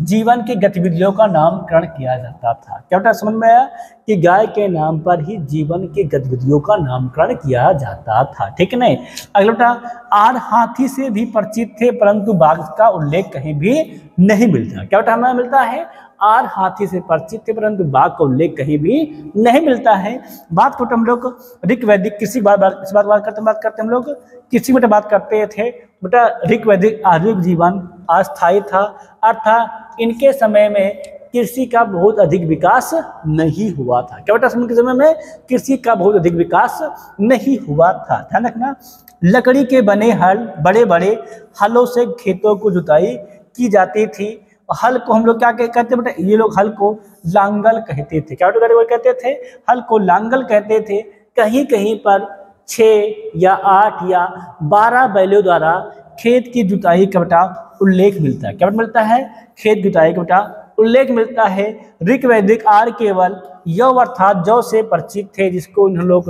जीवन की गतिविधियों का नामकरण किया जाता था। क्या बेटा समझ में आया कि गाय के नाम पर ही जीवन की गतिविधियों का नामकरण किया जाता था। ठीक है ना। अगला बेटा आर हाथी से भी परिचित थे, परंतु बाघ का उल्लेख कहीं भी नहीं मिलता। क्या बेटा हमें मिलता है आर हाथी से परिचित थे, परंतु बाघ का उल्लेख कहीं भी नहीं मिलता है। बात करते हम लोग ऋग वैदिक कृषि बात करते हम लोग कृषि बेटा बात करते थे बेटा। ऋग वैदिक आधुनिक जीवन अस्थायी था, अर्थात इनके समय में कृषि का बहुत अधिक विकास नहीं हुआ था। क्या बेटा के समय में कृषि का बहुत अधिक विकास नहीं हुआ था। ध्यान रखना। लकड़ी के बने हल, बड़े बड़े हलों से खेतों को जुताई की जाती थी। हल को हम लोग क्या कहते बेटा, ये लोग हल को लांगल कहते थे। क्या बेटा कहते थे हल को लांगल कहते थे। कहीं कहीं पर 6 या 8 या 12 बैलों द्वारा खेत की जुताई का बेटा उल्लेख मिलता है। क्या मिलता है खेत जुताई का बेटा उल्लेख मिलता है। ऋग वैदिक आर्य केवल यौ अर्थात जौ से परिचित थे, जिसको इन लोग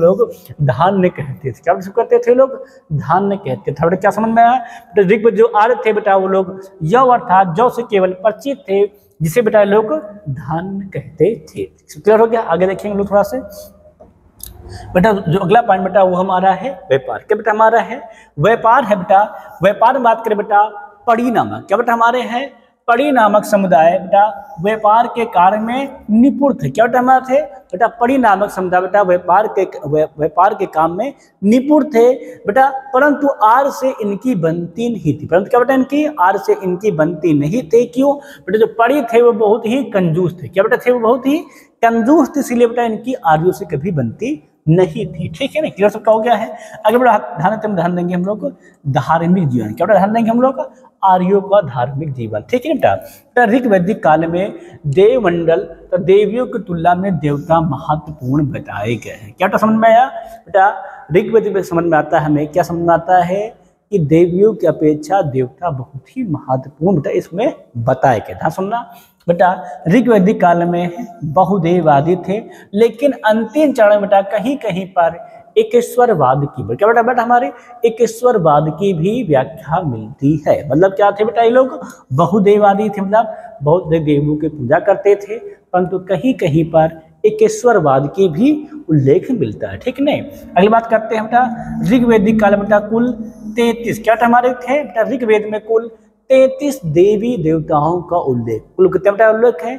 धान्य कहते थे। क्या कहते थे लोग धान्य कहते थे। बेटा क्या समझ में आया बेटा ऋग जो आर्य थे बेटा वो लोग यौ अर्थात जौ से केवल परिचित थे, जिसे बेटा लोग धान्य कहते थे। क्लियर हो गया। आगे देखेंगे लोग थोड़ा से बेटा। जो अगला पॉइंट बेटा वो हमारा है व्यापार। क्या बेटा हमारा है व्यापार है बेटा। व्यापार में बात करें बेटा पड़ी नामक क्या बेटा हमारे हैं पड़ी नामक समुदाय बेटा व्यापार के कार्य में निपुण थे। क्या बेटा हमारे थे बेटा पड़ी नामक समुदाय बेटा व्यापार के काम में निपुण थे बेटा, परंतु आर से इनकी बनती नहीं थी। परंतु क्या बेटा इनकी आर से इनकी बनती नहीं थे। क्यों बेटा जो पड़ी थे वो बहुत ही कंजूस थे। क्या बेटा थे वो बहुत ही कंजूस थे, इसीलिए बेटा इनकी आर्यों से कभी बनती नहीं थी। ठीक है ना। क्लियर सबका हो गया है। आगे बड़ा ध्यान देंगे हम लोग धार्मिक जीवन। क्या बेटा ध्यान देंगे हम लोग आर्यों का धार्मिक जीवन। ठीक है बेटा। ऋग वैदिक काल में देवमंडल तो देवियों की तुलना में देवता महत्वपूर्ण बताए गए हैं। क्या बेटा समझ में आया बेटा ऋग वैदिक में समझ में आता है हमें क्या समझ में आता है कि देवियों की अपेक्षा देवता बहुत ही महत्वपूर्ण बेटा इसमें बताए गए। ध्यान सुनना बेटा। ऋग वैदिक काल में बहुदेववादी थे, लेकिन अंतिम चरण में बेटा कहीं कहीं पर एकेश्वरवाद की क्या बेटा हमारे एकेश्वरवाद की भी व्याख्या मिलती है। मतलब क्या थे बेटा ये लोग बहुदेववादी थे, मतलब बहुत देवों की पूजा करते थे, परंतु कहीं कहीं पर एकेश्वरवाद की भी उल्लेख मिलता है। ठीक नहीं। अगली बात करते हैं बेटा ऋग वैदिक काल में बेटा कुल 33 क्या हमारे थे बेटा ऋग वेद में कुल 33 देवी देवताओं का उल्लेख कुल कितने बेटा उल्लेख है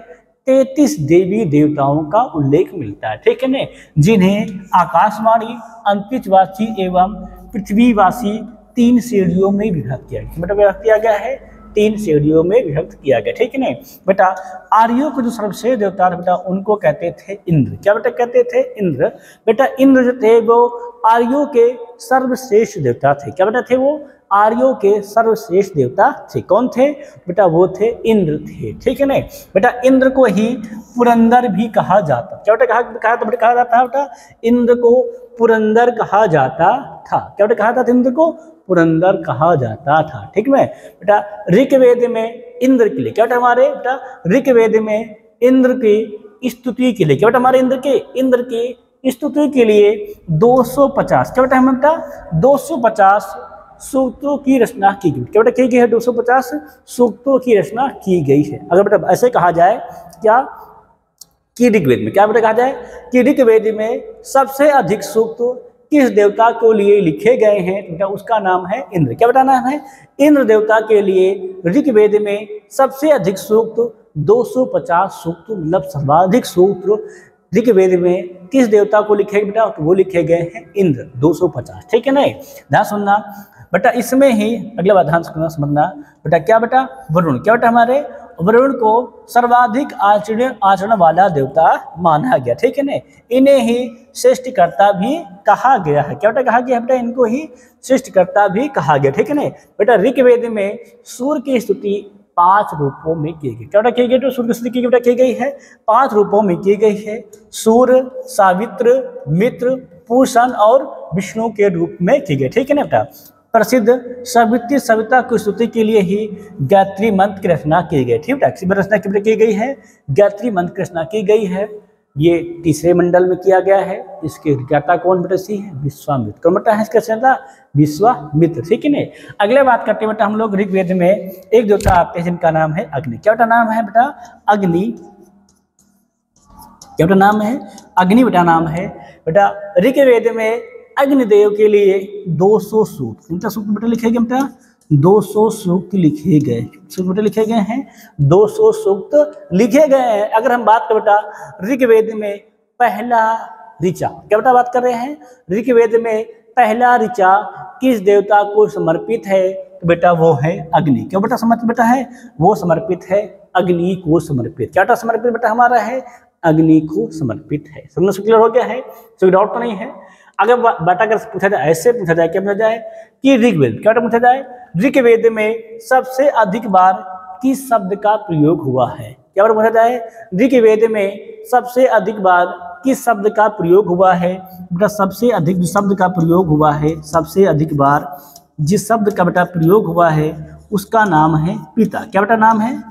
33 देवी देवताओं का उल्लेख मिलता है। ठीक है ना। जिन्हें आकाशवाणी अंतरिक्षवासी एवं पृथ्वीवासी 3 श्रेणियों में विभक्त किया गया। बेटा विभक्त किया गया है 3 श्रेणियों में विभक्त किया गया। ठीक है ना बेटा। आर्यों को जो सर्वश्रेष्ठ देवता थे बेटा उनको कहते थे इंद्र। क्या बेटा कहते थे इंद्र। बेटा इंद्र जो थे वो आर्यों के सर्वश्रेष्ठ देवता थे। क्या बेटा थे वो आर्यों के सर्वश्रेष्ठ देवता थे। कौन थे बेटा वो थे इंद्र थे। ठीक है ना बेटा। इंद्र को ही पुरंदर भी कहा जाता। क्या बेटा कहा जाता है बेटा इंद्र को पुरंदर कहा जाता था। क्या बेटा कहा था इंद्र को पुरंदर कहा जाता था। ठीक है बेटा। ऋग्वेद में इंद्र के लिए क्या बेटा हमारे बेटा ऋग्वेद में इंद्र की स्तुति के लिए क्या बेटा हमारे इंद्र की स्तुति के लिए 250 क्या बेटा हमें बेटा 250 सूक्तों की रचना की गई। क्या बेटा की गई है 250 सूक्तों की रचना की गई है। अगर बेटा ऐसे कहा जाए क्या कि ऋग्वेद में क्या बेटा कहा जाए कि ऋग्वेद में सबसे अधिक सूक्त किस देवता को लिए लिखे गए हैं, बेटा उसका नाम है इंद्र। क्या बेटा नाम है? इंद्र देवता के लिए ऋग्वेद में सबसे अधिक सूक्त 250 सूक्त, मतलब सर्वाधिक सूक्त ऋग्वेद में किस देवता को लिखे गए बेटा? तो वो लिखे गए हैं इंद्र, 250। ठीक है ना? ध्यान सुनना बेटा, इसमें ही अगला बात ध्यान समझना बेटा। क्या बेटा? वरुण। क्या बेटा? हमारे वरुण को सर्वाधिक आचरण वाला देवता माना गया। ठीक है ना? इन्हें ही सृष्टिकर्ता भी कहा गया है। क्या बेटा कहा गया बेटा? इनको ही सृष्टिकर्ता भी कहा गया। ठीक है ना बेटा? ऋग्वेद में सूर्य की स्तुति 5 रूपों में की गई। क्या बेटा की गई? तो सूर्य की स्तुति की बेटा की गई है 5 रूपों में की गई है। सूर्य, सावित्र, मित्र, पूषण और विष्णु के रूप में की गई। ठीक है ना बेटा? प्रसिद्ध सावित्री सविता की स्तुति के लिए ही गायत्री मंत्र की रचना की गई। ठीक है? रचना की गई है, गायत्री मंत्र की रचना की गई है। ये तीसरे मंडल में किया गया है। इसके ज्ञाता कौन बेटा? सी है विश्वामित्र। कौन बेटा है इसका रचना? विश्वामित्र। ठीक है ना? अगले बात करते हैं बेटा हम लोग ऋग्वेद में एक देवता आते हैं जिनका नाम है अग्नि। क्या बेटा नाम है बेटा? अग्नि। क्या बेटा नाम है? अग्नि बेटा नाम है। बेटा ऋग्वेद में अग्निदेव के लिए 200 सूक्त, कितना सूक्त बेटा लिखे गए बेटा? 200 सूक्त लिखे गए। सूक्त बेटा लिखे गए हैं, 200 सूक्त लिखे गए हैं। अगर हम बात करें बेटा ऋग्वेद में पहला ऋचा, क्या बेटा बात कर रहे हैं? ऋग्वेद में पहला ऋचा किस देवता को समर्पित है? तो बेटा वो है अग्नि। क्यों बेटा समर्पित बेटा है? वो समर्पित है अग्नि को समर्पित। क्या बेटा समर्पित बेटा हमारा है? अग्नि को समर्पित है। समझना क्लियर हो गया है? कोई डाउट तो नहीं है? अगर बेटा अगर पूछा जाए, ऐसे पूछा जाए, क्या पूछा जाए कि ऋग्वेद, क्या पूछा जाए? ऋग्वेद में सबसे अधिक बार किस शब्द का प्रयोग हुआ है? क्या पूछा जाए? ऋग्वेद में सबसे अधिक बार किस शब्द का प्रयोग हुआ है? बेटा सबसे अधिक जो शब्द का प्रयोग हुआ है, सबसे अधिक बार जिस शब्द का बेटा प्रयोग हुआ है उसका नाम है पिता। क्या बेटा नाम है?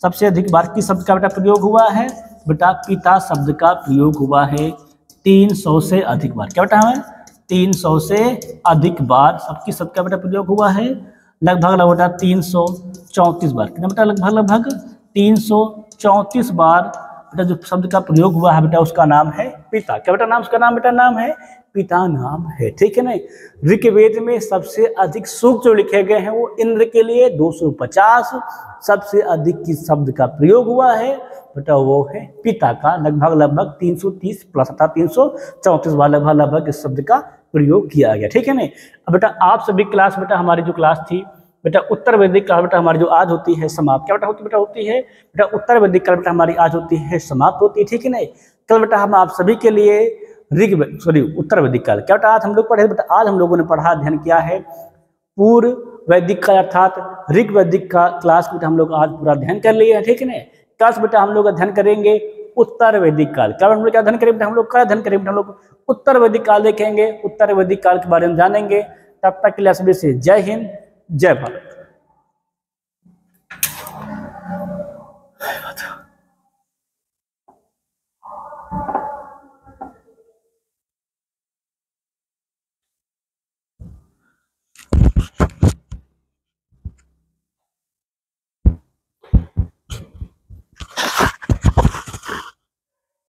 सबसे अधिक बार किस शब्द का बेटा प्रयोग हुआ है? बेटा पिता शब्द का प्रयोग हुआ है 300 से अधिक बार। क्या बेटा हमें? 300 से अधिक बार सबकी शब्द का बेटा प्रयोग हुआ है। लगभग बेटा 334 बार। कितना बेटा? लगभग 334 बार बेटा जो शब्द का प्रयोग हुआ है बेटा उसका नाम है पिता। क्या बेटा नाम? उसका नाम बेटा नाम है पिता नाम है। ठीक है ना? ऋग्वेद में सबसे अधिक सूक्त जो लिखे गए हैं वो इंद्र के लिए 250। सबसे अधिक किस शब्द का प्रयोग हुआ है बेटा? वो है पिता का। लगभग 330 प्लस 334 बार लगभग इस शब्द का प्रयोग किया गया। ठीक है ना? अब बेटा आप सभी क्लास बेटा हमारी जो क्लास थी बेटा उत्तर वैदिक काल बेटा हमारी जो आज होती है समाप्त। क्या बेटा होती है बेटा उत्तर वैदिक काल बेटा हमारी आज होती है समाप्त होती है। ठीक है ना? कल बेटा हम आप सभी के लिए उत्तर वैदिक काल, क्या बेटा आज हम लोग पढ़े बेटा? आज हम लोगों ने पढ़ा अध्ययन किया है पूर्व वैदिक काल अर्थात ऋग वैदिक का क्लास बेटा हम लोग आज पूरा अध्ययन कर लिए हैं। ठीक है ना? क्लास बेटा हम लोग अध्ययन करेंगे उत्तर वैदिक काल। क्या हम लोग अध्ययन करेंगे बेटा? हम लोग क्या अध्ययन करेंगे? हम लोग उत्तर वैदिक काल देखेंगे, उत्तर वैदिक काल के बारे में जानेंगे। तब तक के लिए सभी से जय हिंद, जय भारत।